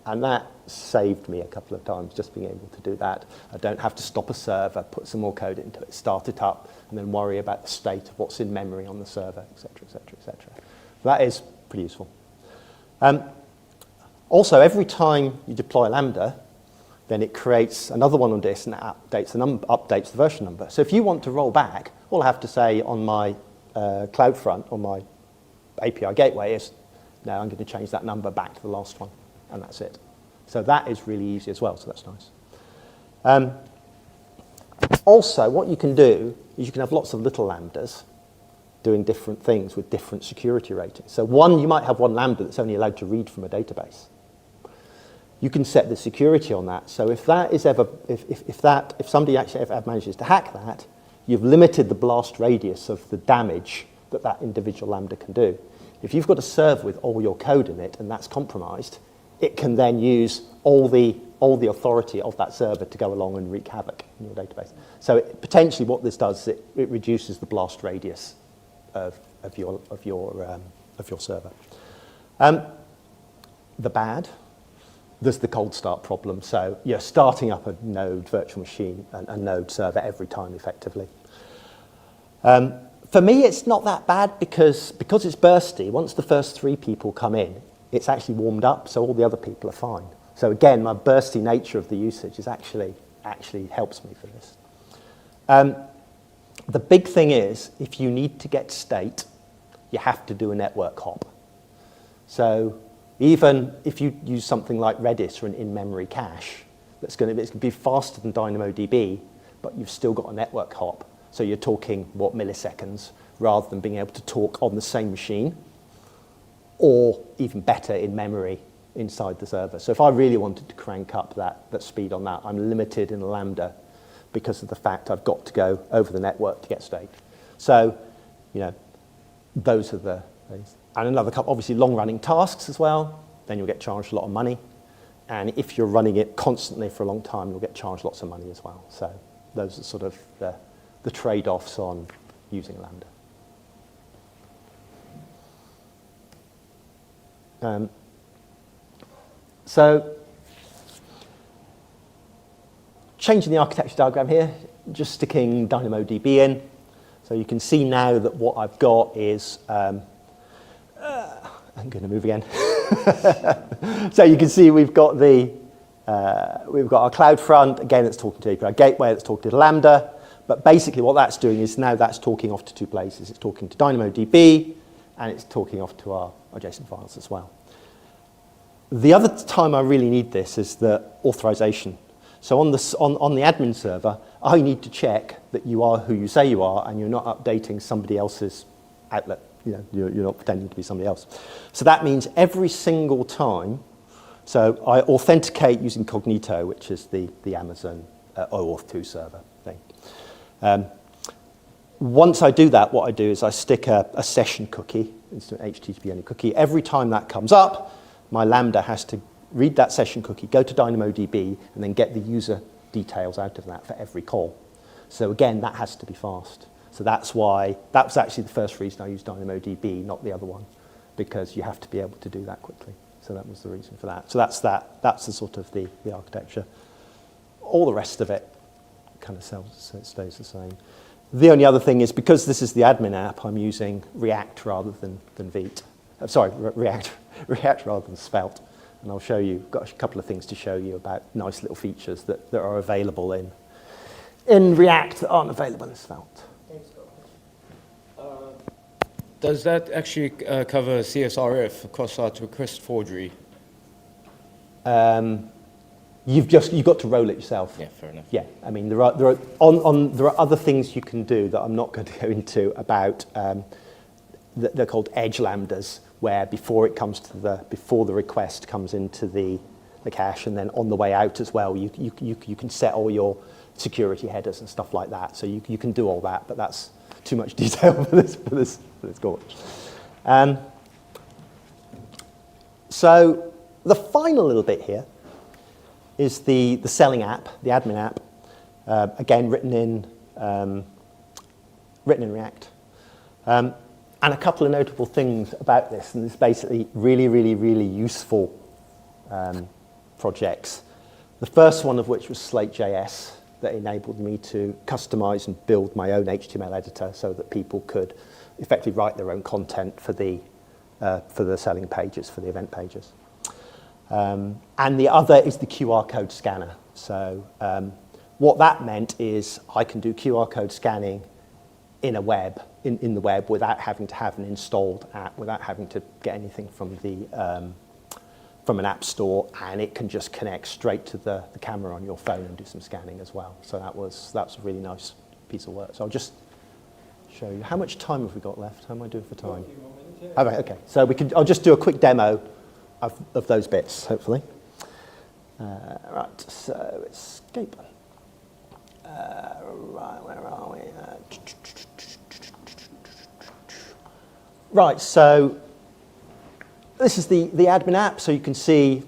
And that saved me a couple of times, just being able to do that. I don't have to stop a server, put some more code into it, start it up, and then worry about the state of what's in memory on the server, et cetera, et cetera, et cetera. That is pretty useful. Also, every time you deploy a Lambda, then it creates another one on disk and it updates the version number. So if you want to roll back, all I have to say on my CloudFront, on my API gateway is, no, I'm going to change that number back to the last one. And that's it. So that is really easy as well, so that's nice. Also, what you can do is you can have lots of little lambdas doing different things with different security ratings. So you might have one lambda that's only allowed to read from a database. You can set the security on that. So if that is ever, if somebody actually ever manages to hack that, you've limited the blast radius of the damage that individual lambda can do. If you've got a server with all your code in it and that's compromised, it can then use all the authority of that server to go along and wreak havoc in your database. So potentially what this does is it reduces the blast radius of your server. The bad, there's the cold start problem. So you're starting up a node virtual machine, a node server every time effectively. For me, it's not that bad because it's bursty. Once the first 3 people come in, it's actually warmed up, so all the other people are fine. So again, my bursty nature of the usage is actually helps me for this. The big thing is, if you need to get state, you have to do a network hop. So even if you use something like Redis or an in-memory cache, it's going to be faster than DynamoDB, but you've still got a network hop. So you're talking, milliseconds, rather than being able to talk on the same machine, or even better in memory inside the server. So if I really wanted to crank up that speed on that, I'm limited in Lambda because of the fact I've got to go over the network to get state. So, those are the things. And another couple, obviously long-running tasks as well, then you'll get charged a lot of money. And if you're running it constantly for a long time, you'll get charged lots of money as well. So those are sort of the trade-offs on using Lambda. So changing the architecture diagram here, just sticking DynamoDB in. So you can see now that what I've got is, I'm going to move again. So you can see we've got our cloud front, again it's talking to API gateway, it's talking to Lambda, but basically what that's doing is now that's talking off to two places. It's talking to DynamoDB, and it's talking off to our JSON files as well. The other time I really need this is the authorization. So on the admin server, I need to check that you are who you say you are, and you're not updating somebody else's outlet. You're not pretending to be somebody else. So that means every single time, so I authenticate using Cognito, which is the Amazon OAuth 2 server thing. Once I do that, what I do is I stick a session cookie, it's an HTTP only cookie. Every time that comes up, my Lambda has to read that session cookie, go to DynamoDB, and then get the user details out of that for every call. So again, that has to be fast. So that was actually the first reason I used DynamoDB, not the other one, because you have to be able to do that quickly. So that was the reason for that. So that's the sort of the architecture. All the rest of it kind of stays the same. The only other thing is, because this is the admin app, I'm using React rather than Vite. React rather than Svelte. And I'll show you, got a couple of things to show you about nice little features that are available in React that aren't available in Svelte. Does that actually cover CSRF, cross-site request forgery? You've got to roll it yourself. Yeah, fair enough. Yeah, I mean there are other things you can do that I'm not going to go into about. They're called edge lambdas, where before the request comes into the cache, and then on the way out as well, you can set all your security headers and stuff like that. So you can do all that, but that's too much detail for this course. So the final little bit here is the selling app, the admin app, again written in React. And a couple of notable things about this, and this is basically really, really, really useful projects. The first one of which was Slate.js, that enabled me to customize and build my own HTML editor so that people could effectively write their own content for the selling pages, for the event pages. And the other is the QR code scanner. So what that meant is I can do QR code scanning in the web without having to have an installed app, without having to get anything from an app store, and it can just connect straight to the camera on your phone and do some scanning as well. So that was a really nice piece of work. So I'll just show you. How much time have we got left? How am I doing for time? Okay, so I'll just do a quick demo of those bits, hopefully. Right, so escape. Right, where are we? Right, so this is the admin app, so you can see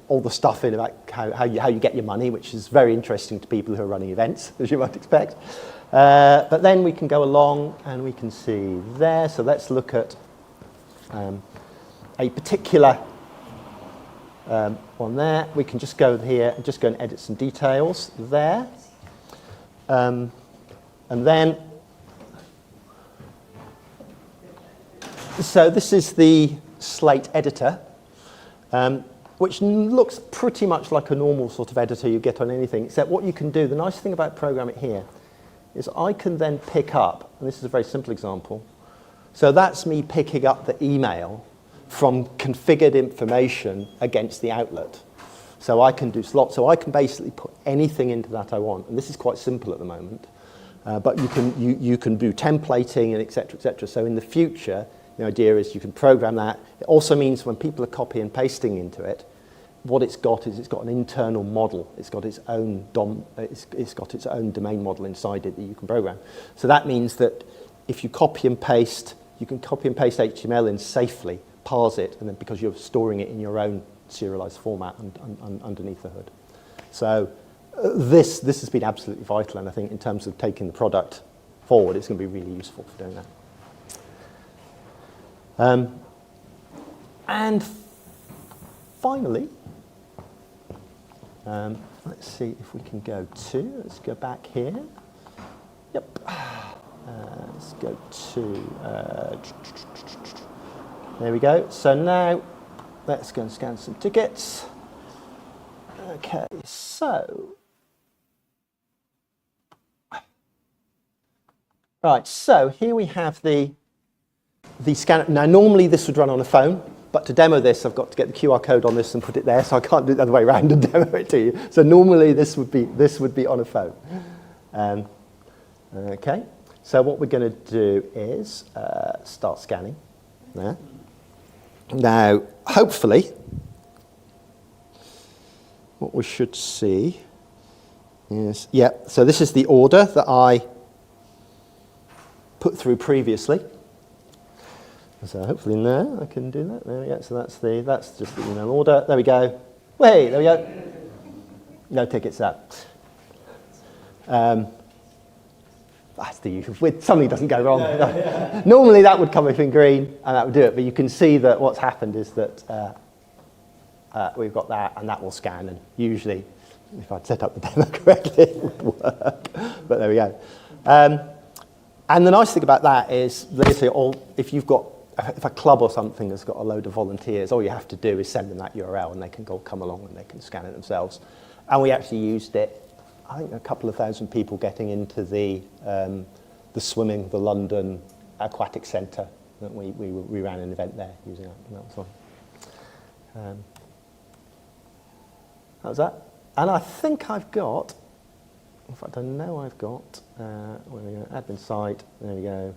all the stuff in about how you get your money, which is very interesting to people who are running events, as you might expect. But then we can go along and we can see there. So let's look at a particular one there. We can just go here and just go and edit some details there. And then, so this is the Slate editor, which looks pretty much like a normal sort of editor you get on anything, except what you can do, the nice thing about Program It here, is I can then pick up, and this is a very simple example, so that's me picking up the email from configured information against the outlet. So I can do slots, so I can basically put anything into that I want, and this is quite simple at the moment, but you can do templating and et cetera, so in the future, the idea is you can program that. It also means when people are copy and pasting into it, what it's got is it's got an internal model. It's got its own it's got its own domain model inside it that you can program. So that means that if you copy and paste, you can copy and paste HTML in safely, parse it, and then because you're storing it in your own serialized format underneath the hood. So this has been absolutely vital, and I think in terms of taking the product forward, it's going to be really useful for doing that. And finally, Let's see if we can go to, let's go back here. Yep. Let's go to, there we go. So now, let's go and scan some tickets. Okay, so. Right, so here we have the scanner. Now, normally this would run on a phone, but to demo this, I've got to get the QR code on this and put it there, so I can't do it the other way around and demo it to you. So normally this would be on a phone. Okay, so what we're going to do is start scanning there. Now, hopefully, what we should see is, yeah, so this is the order that I put through previously. So hopefully now I can do that. There we go. So that's just the email order. There we go. Wait, there we go. No tickets out. That's the usual. Something doesn't go wrong. Yeah. Normally that would come up in green and that would do it, but you can see that what's happened is that we've got that and that will scan, and usually if I'd set up the demo correctly it would work. But there we go. And the nice thing about that is, if a club or something has got a load of volunteers, all you have to do is send them that URL and they can come along and they can scan it themselves. And we actually used it, I think a couple of thousand people getting into the swimming, the London Aquatic Centre. We ran an event there using that, and that was fun. That was that. And I think I've got, in fact I know I've got, where we go, admin site, there we go.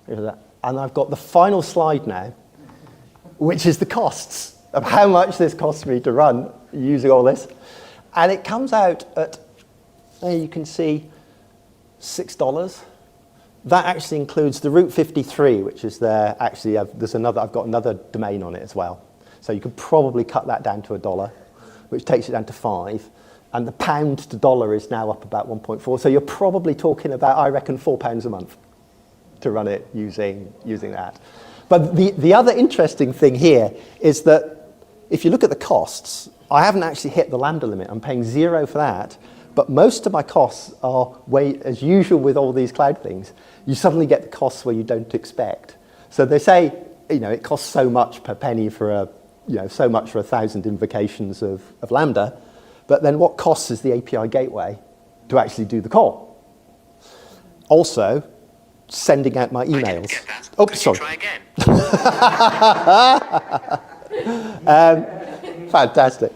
Here's that. And I've got the final slide now, which is the costs of how much this costs me to run using all this. And it comes out at, there you can see, $6. That actually includes the Route 53, which is there. Actually, I've got another domain on it as well. So you could probably cut that down to $1, which takes it down to 5. And the pound to dollar is now up about 1.4. So you're probably talking about, I reckon, £4 a month to run it using that. But the other interesting thing here is that if you look at the costs, I haven't actually hit the Lambda limit. I'm paying 0 for that. But most of my costs are, as usual with all these cloud things, you suddenly get the costs where you don't expect. So they say, it costs so much per penny for so much for 1,000 invocations of Lambda. But then what costs is the API gateway to actually do the call? Also, sending out my emails. Oh, sorry. Try again. Fantastic.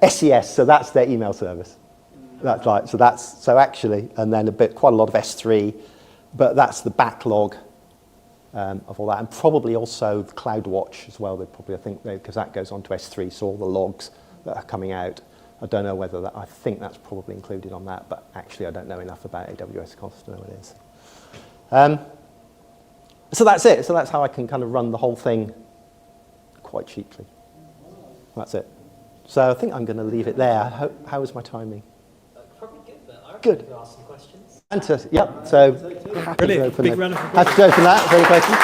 SES, so that's their email service. That's right. So actually, and then quite a lot of S3, but that's the backlog of all that, and probably also the CloudWatch as well. Because that goes on to S3, so all the logs that are coming out. I don't know whether that. I think that's probably included on that, but actually I don't know enough about AWS cost to know what it is. So that's it. So that's how I can kind of run the whole thing quite cheaply. That's it. So I think I'm going to leave it there. How was my timing? Probably good, but I good. Could ask some questions. Fantastic. Yep. So brilliant. Big round of applause. Happy to open that. Any questions?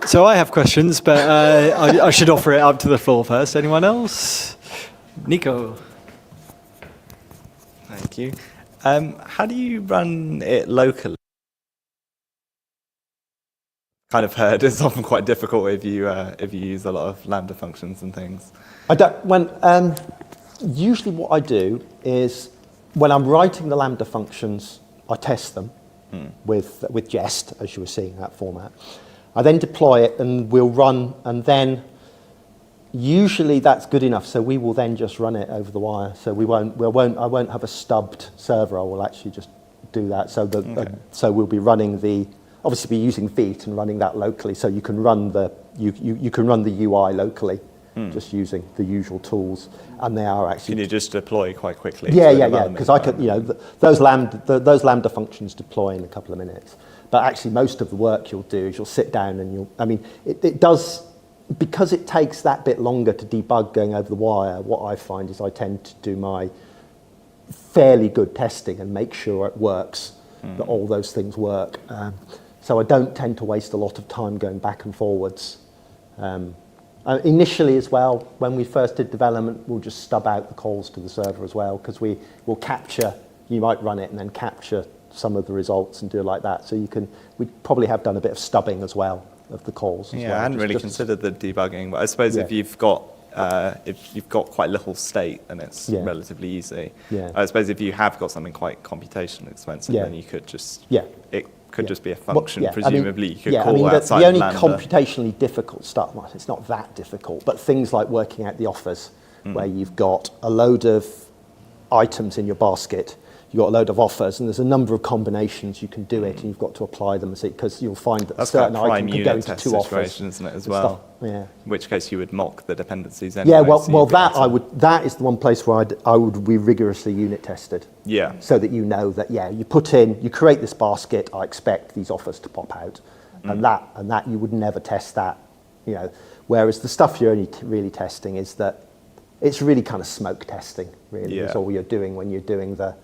So I have questions, but I should offer it up to the floor first. Anyone else? Nico. Thank you. How do you run it locally? Kind of heard it's often quite difficult if you use a lot of Lambda functions and things. Usually what I do is when I'm writing the Lambda functions, I test them with Jest, as you were seeing in that format. I then deploy it and we'll run, and then usually that's good enough. So we will then just run it over the wire. So I won't have a stubbed server. I will actually just do that. So so we'll be running obviously be using Vite and running that locally. So you can run you can run the UI locally, just using the usual tools, and they are actually. Can you just deploy quite quickly? Yeah. Because I could, those Lambda functions deploy in a couple of minutes. But actually, most of the work you'll do is you'll sit down and it does, because it takes that bit longer to debug going over the wire. What I find is I tend to do my fairly good testing and make sure it works, that all those things work. So I don't tend to waste a lot of time going back and forwards. Initially as well, when we first did development, we'll just stub out the calls to the server as well, because we will capture, you might run it and then capture some of the results and do it like that. So we probably have done a bit of stubbing as well of the calls as well. I hadn't really considered the debugging, but I suppose if you've got quite little state, then it's relatively easy. Yeah. I suppose if you have got something quite computationally expensive, then you could just it could just be a function. Presumably, you could call outside the only Lambda. computationally difficult stuff. Well, it's not that difficult, but things like working out the offers, where you've got a load of items in your basket. You've got a load of offers, and there's a number of combinations you can do it, and you've got to apply them, because you'll find that That's certain prime item could go unit into test two offers. situation, isn't it, as well? In which case you would mock the dependencies anyway. Yeah, well, so you'd be able to- that is the one place where I would be rigorously unit tested. Yeah. So that you know that, you create this basket, I expect these offers to pop out. And that you would never test that, Whereas the stuff you're only really testing is that it's really kind of smoke testing, really, is all you're doing when you're doing that.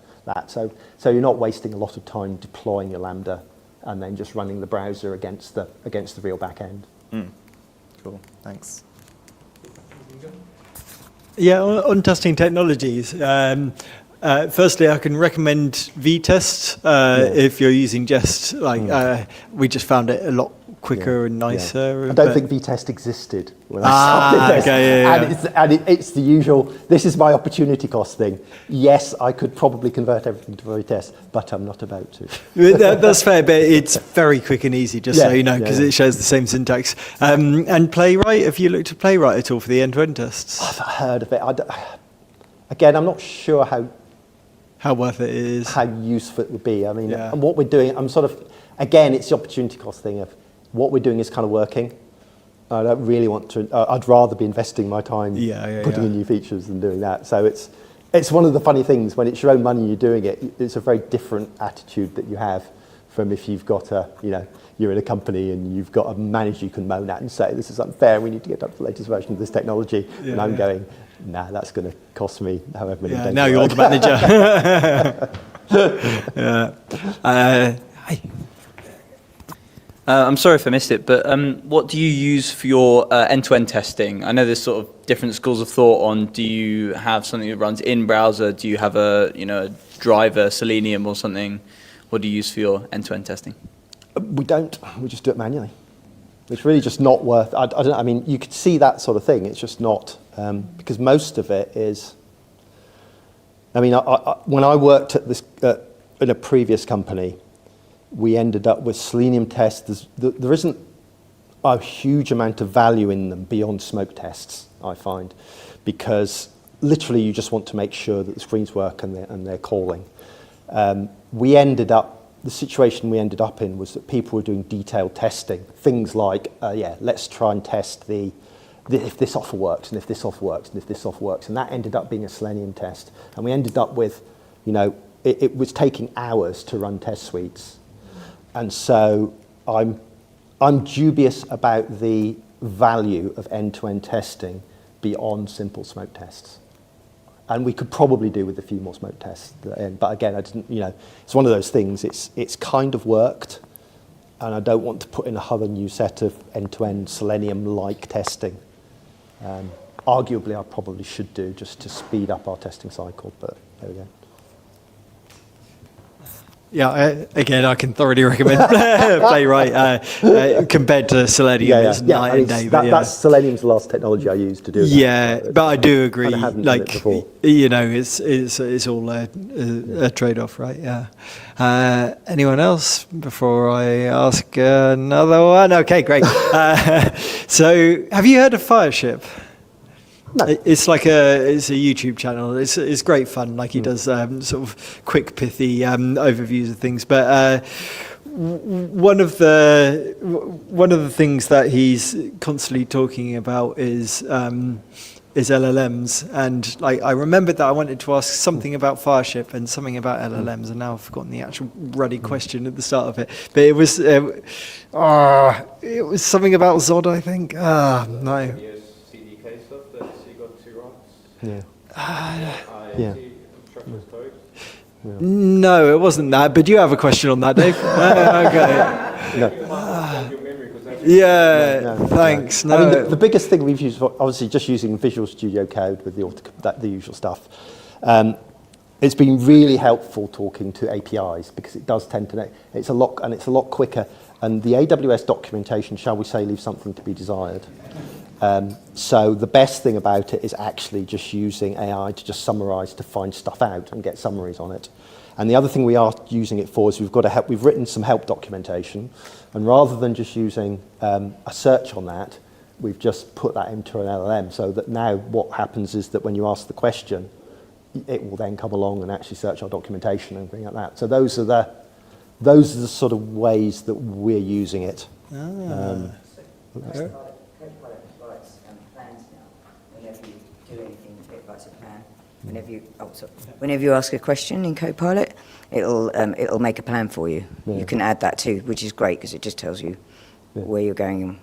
So you're not wasting a lot of time deploying your Lambda and then just running the browser against the real backend. Cool, thanks. Yeah, on testing technologies. Firstly, I can recommend vtest if you're using Jest. We just found it a lot quicker and nicer. I don't think vtest existed when I started this. Okay, And it's the usual, this is my opportunity cost thing. Yes, I could probably convert everything to vtest, but I'm not about to. That's fair, but it's very quick and easy, just so you know, because it shares the same syntax. And Playwright, have you looked at Playwright at all for the end-to-end tests? I've heard of it. Again, I'm not sure how worth it is. How useful it would be. I mean, and what we're doing, again, it's the opportunity cost thing of what we're doing is kind of working. I don't really want to, I'd rather be investing my time putting in new features than doing that. So it's one of the funny things, when it's your own money you're doing it, it's a very different attitude that you have from if you've got you're in a company and you've got a manager you can moan at and say, this is unfair, we need to get up to the latest version of this technology. And I'm going, nah, that's going to cost me however many days. Now you're the manager. Hi. I'm sorry if I missed it, but what do you use for your end-to-end testing? I know there's sort of different schools of thought on, do you have something that runs in browser? Do you have a driver, Selenium or something? What do you use for your end-to-end testing? We don't. We just do it manually. It's really just not worth. I don't know. I mean, you could see that sort of thing. It's just not because most of it is. I mean, when I worked at this in a previous company, we ended up with Selenium tests. There isn't a huge amount of value in them beyond smoke tests, I find, because literally you just want to make sure that the screens work and they're calling. The situation we ended up in was that people were doing detailed testing, things like, let's try and test if this offer works, and if this offer works, and if this offer works, and that ended up being a Selenium test. And we ended up with, it was taking hours to run test suites. And so I'm dubious about the value of end-to-end testing beyond simple smoke tests. And we could probably do with a few more smoke tests. But again, I didn't, it's one of those things, it's kind of worked, and I don't want to put in a whole new set of end-to-end Selenium-like testing. Arguably, I probably should do, just to speed up our testing cycle, but there we go. Yeah, again, I can thoroughly recommend Playwright compared to Selenium. It's night and day. That's Selenium's the last technology I used to do that. Yeah, but I do agree. I haven't done it before. It's all a trade-off, right? Yeah. Anyone else before I ask another one? Okay, great. So, have you heard of Fireship? No. It's a YouTube channel. It's great fun. Like he does sort of quick, pithy overviews of things. But one of the things that he's constantly talking about is LLMs. And I remembered that I wanted to ask something about Fireship and something about LLMs, and now I've forgotten the actual ruddy question at the start of it. But it was something about Zod, I think. No. No, it wasn't that. But you have a question on that, Dave? Okay. Yeah, thanks. No. I mean, the biggest thing we've used, obviously, just using Visual Studio Code with the usual stuff. It's been really helpful talking to APIs because it does tend to, it's a lot quicker. And the AWS documentation, shall we say, leaves something to be desired. So the best thing about it is actually just using AI to just summarize, to find stuff out and get summaries on it. And the other thing we are using it for is we've written some help documentation, and rather than just using a search on that, we've just put that into an LLM, so that now what happens is that when you ask the question, it will then come along and actually search our documentation and bring up that. So those are the sort of ways that we're using it. Copilot writes plans now. Whenever you do anything, it writes a plan. Whenever you ask a question in Copilot, it'll make a plan for you. Yeah. You can add that too, which is great because it just tells you where you're going and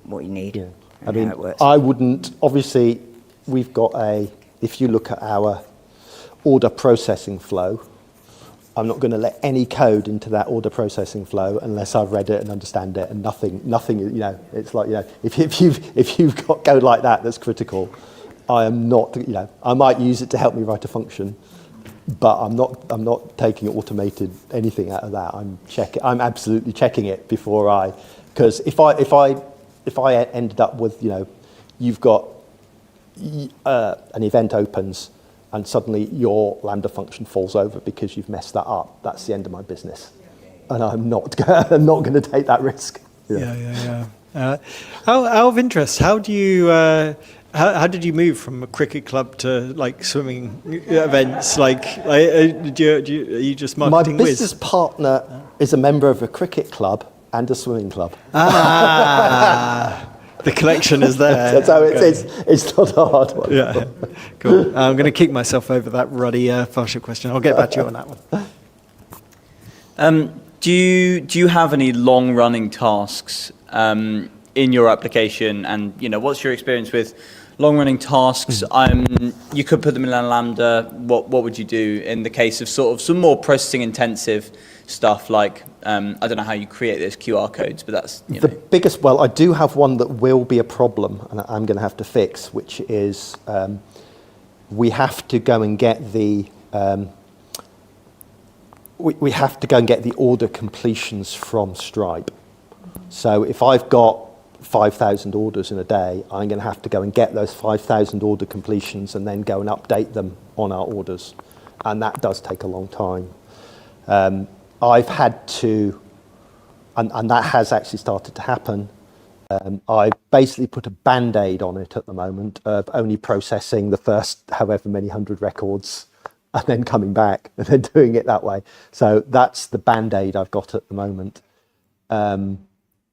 what you need. Yeah. And how it works. I wouldn't. Obviously, we've got if you look at our order processing flow, I'm not going to let any code into that order processing flow unless I've read it and understand it, and nothing. It's like if you've got code like that that's critical. I am not, I might use it to help me write a function, but I'm not taking automated anything out of that. I'm absolutely checking it before because if I ended up with, you've got an event opens and suddenly your Lambda function falls over because you've messed that up, that's the end of my business. And I'm not going to take that risk. Yeah. Out of interest, how do you, how did you move from a cricket club to like swimming events? Are you just marketing? My business partner is a member of a cricket club and a swimming club. The collection is there. That's how it's not a hard one. Yeah, cool. I'm going to kick myself over that ruddy Farship question. I'll get back to you on that one. Do you have any long-running tasks in your application? And what's your experience with long-running tasks? You could put them in a Lambda. What would you do in the case of sort of some more processing-intensive stuff like I don't know how you create those QR codes, but that's the biggest. Well, I do have one that will be a problem, and I'm going to have to fix, which is we have to go and get the we have to go and get the order completions from Stripe. So if I've got 5,000 orders in a day, I'm going to have to go and get those 5,000 order completions and then go and update them on our orders, and that does take a long time. I've had to, and that has actually started to happen. I basically put a Band-Aid on it at the moment of only processing the first however many 100 records and then coming back and then doing it that way. So that's the Band-Aid I've got at the moment.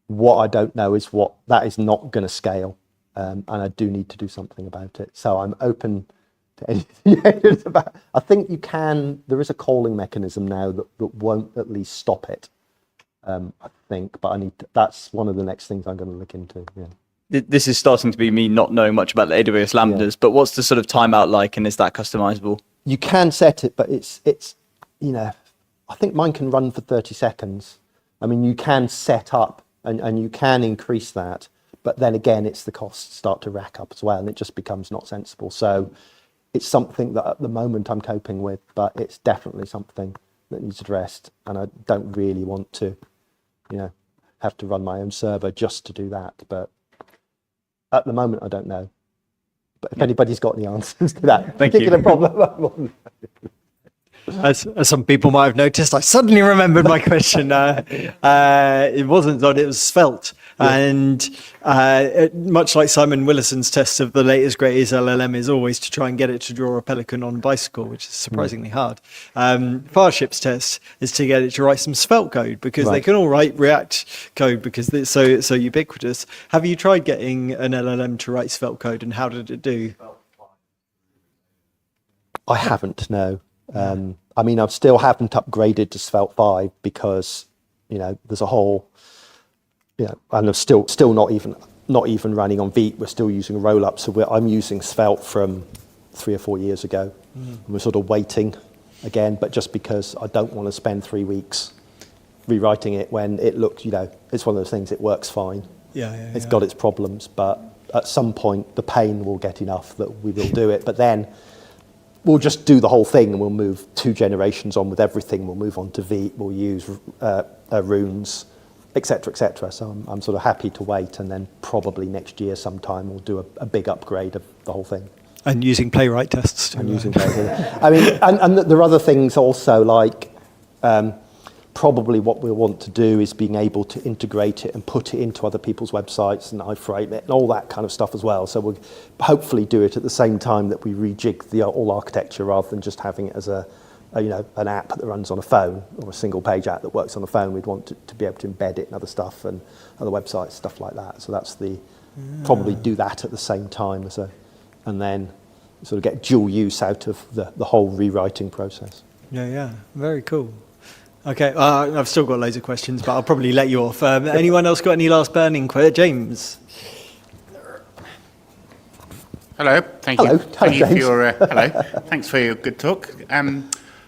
What I don't know is what that is not going to scale, and I do need to do something about it. So I'm open to anything. I think you can. There is a calling mechanism now that won't at least stop it. I think, but I need to, that's one of the next things I'm going to look into. Yeah. This is starting to be me not knowing much about the AWS Lambdas, but what's the sort of timeout like, and is that customizable? You can set it, but it's I think mine can run for 30 seconds. I mean, you can set up and you can increase that, but then again, it's the costs start to rack up as well, and it just becomes not sensible. So it's something that at the moment I'm coping with, but it's definitely something that needs addressed, and I don't really want to, have to run my own server just to do that. But at the moment, I don't know. But if anybody's got any answers to that particular problem, as some people might have noticed, I suddenly remembered my question. It wasn't Zod, it was Svelte. Yeah. And much like Simon Willison's test of the latest greatest LLM is always to try and get it to draw a pelican on a bicycle, which is surprisingly hard. Farship's test is to get it to write some Svelte code, because they can all write React code because it's so ubiquitous. Have you tried getting an LLM to write Svelte code, and how did it do? I haven't, no. I mean, I still haven't upgraded to Svelte 5 because, there's a whole, and I'm still not even running on Vite. We're still using Rollup. So I'm using Svelte from 3 or 4 years ago. And we're sort of waiting again, but just because I don't want to spend 3 weeks rewriting it when it looks, it's one of those things, it works fine. It's got its problems, but at some point the pain will get enough that we will do it. But then we'll just do the whole thing and we'll move 2 generations on with everything. We'll move on to Vite, we'll use runes, etc., etc. So I'm sort of happy to wait, and then probably next year sometime we'll do a big upgrade of the whole thing. And using playwright tests. And using playwright. I mean, and there are other things also, like probably what we'll want to do is being able to integrate it and put it into other people's websites and iframe it and all that kind of stuff as well. So we'll hopefully do it at the same time that we rejig the all architecture, rather than just having it as an app that runs on a phone, or a single page app that works on a phone. We'd want to be able to embed it in other stuff and other websites, stuff like that. So that's probably do that at the same time and then sort of get dual use out of the whole rewriting process. Yeah, very cool. Okay, I've still got loads of questions, but I'll probably let you off. Anyone else got any last burning questions? James? Hello, thank Hello. you. Hello, Thank you for James. your, hello, thanks for your good talk.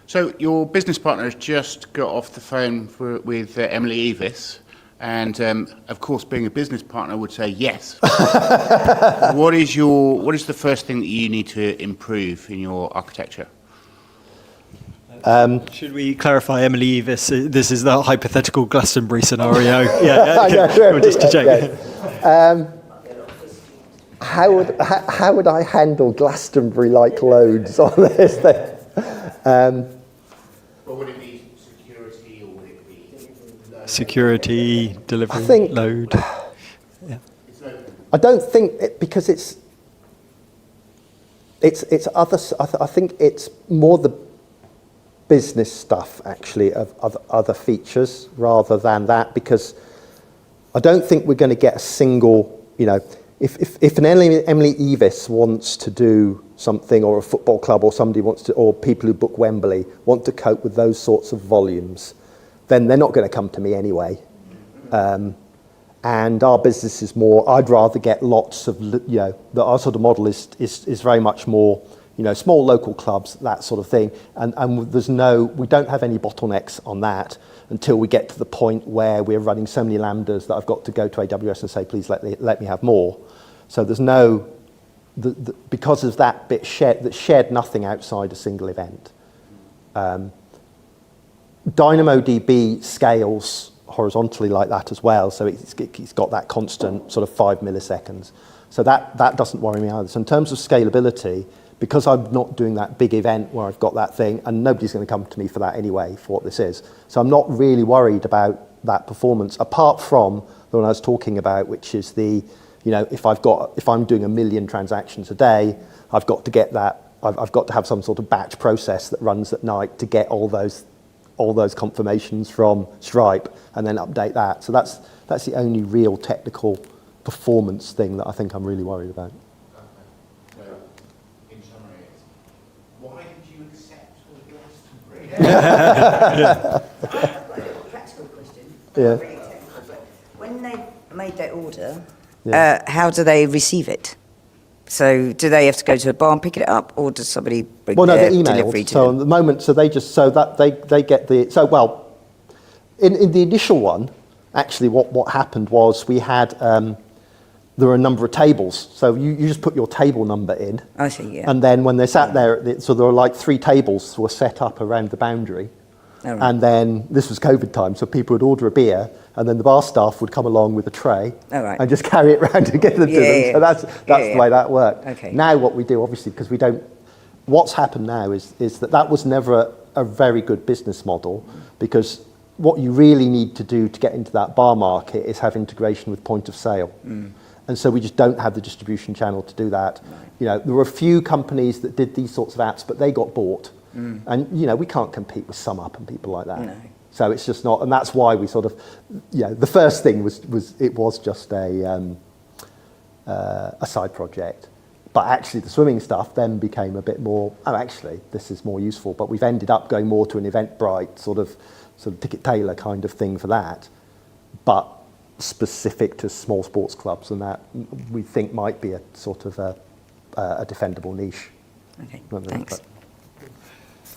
So your business partner has just got off the phone with Emily Evis, and of course, being a business partner would say yes. What is the first thing that you need to improve in your architecture? Should we clarify, Emily Evis? This is the hypothetical Glastonbury scenario. Yeah. Just to check. How would I handle Glastonbury-like loads on this thing? Or would it be security, or would it be Security, delivery, load. Yeah. I don't think because it's other. I think it's more the business stuff actually of other features rather than that, because I don't think we're going to get a single, if an Emily Evis wants to do something, or a football club or somebody wants to, or people who book Wembley want to cope with those sorts of volumes, then they're not going to come to me anyway. And our business is more, I'd rather get lots of, our sort of model is very much more, small local clubs, that sort of thing. And we don't have any bottlenecks on that until we get to the point where we're running so many Lambdas that I've got to go to AWS and say, please let me have more. So there's no, because of that bit shared nothing outside a single event. DynamoDB scales horizontally like that as well, so it's got that constant sort of 5 milliseconds. So that doesn't worry me either. So in terms of scalability, because I'm not doing that big event where I've got that thing, and nobody's going to come to me for that anyway, for what this is. So I'm not really worried about that performance, apart from the one I was talking about, which is if I'm doing 1 million transactions a day, I've got to get that. I've got to have some sort of batch process that runs at night to get all those confirmations from Stripe and then update that. So that's the only real technical performance thing that I think I'm really worried about. So, in summary, why did you accept Glastonbury? Practical question. Yeah. Not really technical, but when they made their order, how do they receive it? So do they have to go to a bar and pick it up, or does somebody bring their delivery to so them? at the moment, so they get in the initial one, actually what happened was we had there were a number of tables. So you just put your table number in. I see, yeah. And then when they sat there, so there were like 3 tables were set up around the boundary. Oh, right. And then this was COVID time, so people would order a beer, and then the bar staff would come along with a tray and just carry it around and get them to them. Yeah. So that's the way that worked. Okay. Now what we do, obviously, because what's happened now is that was never a very good business model, because what you really need to do to get into that bar market is have integration with point of sale. And so we just don't have the distribution channel to do that. There were a few companies that did these sorts of apps, but they got bought. And we can't compete with SumUp and people like that. No. So it's just not, and that's why we sort of, the first thing was just a side project. But actually the swimming stuff then became a bit more, this is more useful. But we've ended up going more to an Eventbrite sort of Ticket Tailor kind of thing for that, but specific to small sports clubs, and that we think might be a sort of a defendable niche. Okay, thanks.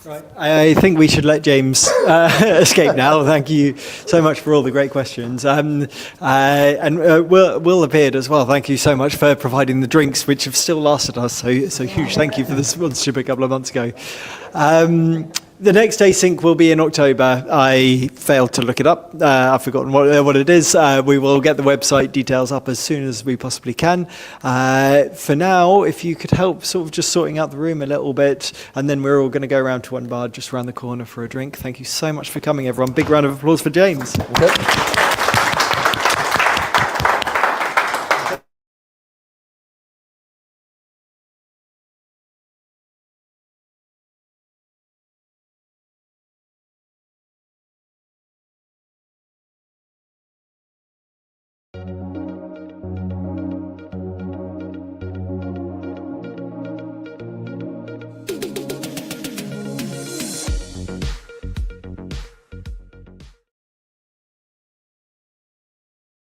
Right. I think we should let James escape now. Thank you so much for all the great questions. And Will appeared as well. Thank you so much for providing the drinks, which have still lasted us. So huge thank you for the sponsorship a couple of months ago. The next ASYNC will be in October. I failed to look it up. I've forgotten what it is. We will get the website details up as soon as we possibly can. For now, if you could help sort of just sorting out the room a little bit, and then we're all going to go around to one bar just around the corner for a drink. Thank you so much for coming, everyone. Big round of applause for James. Okay.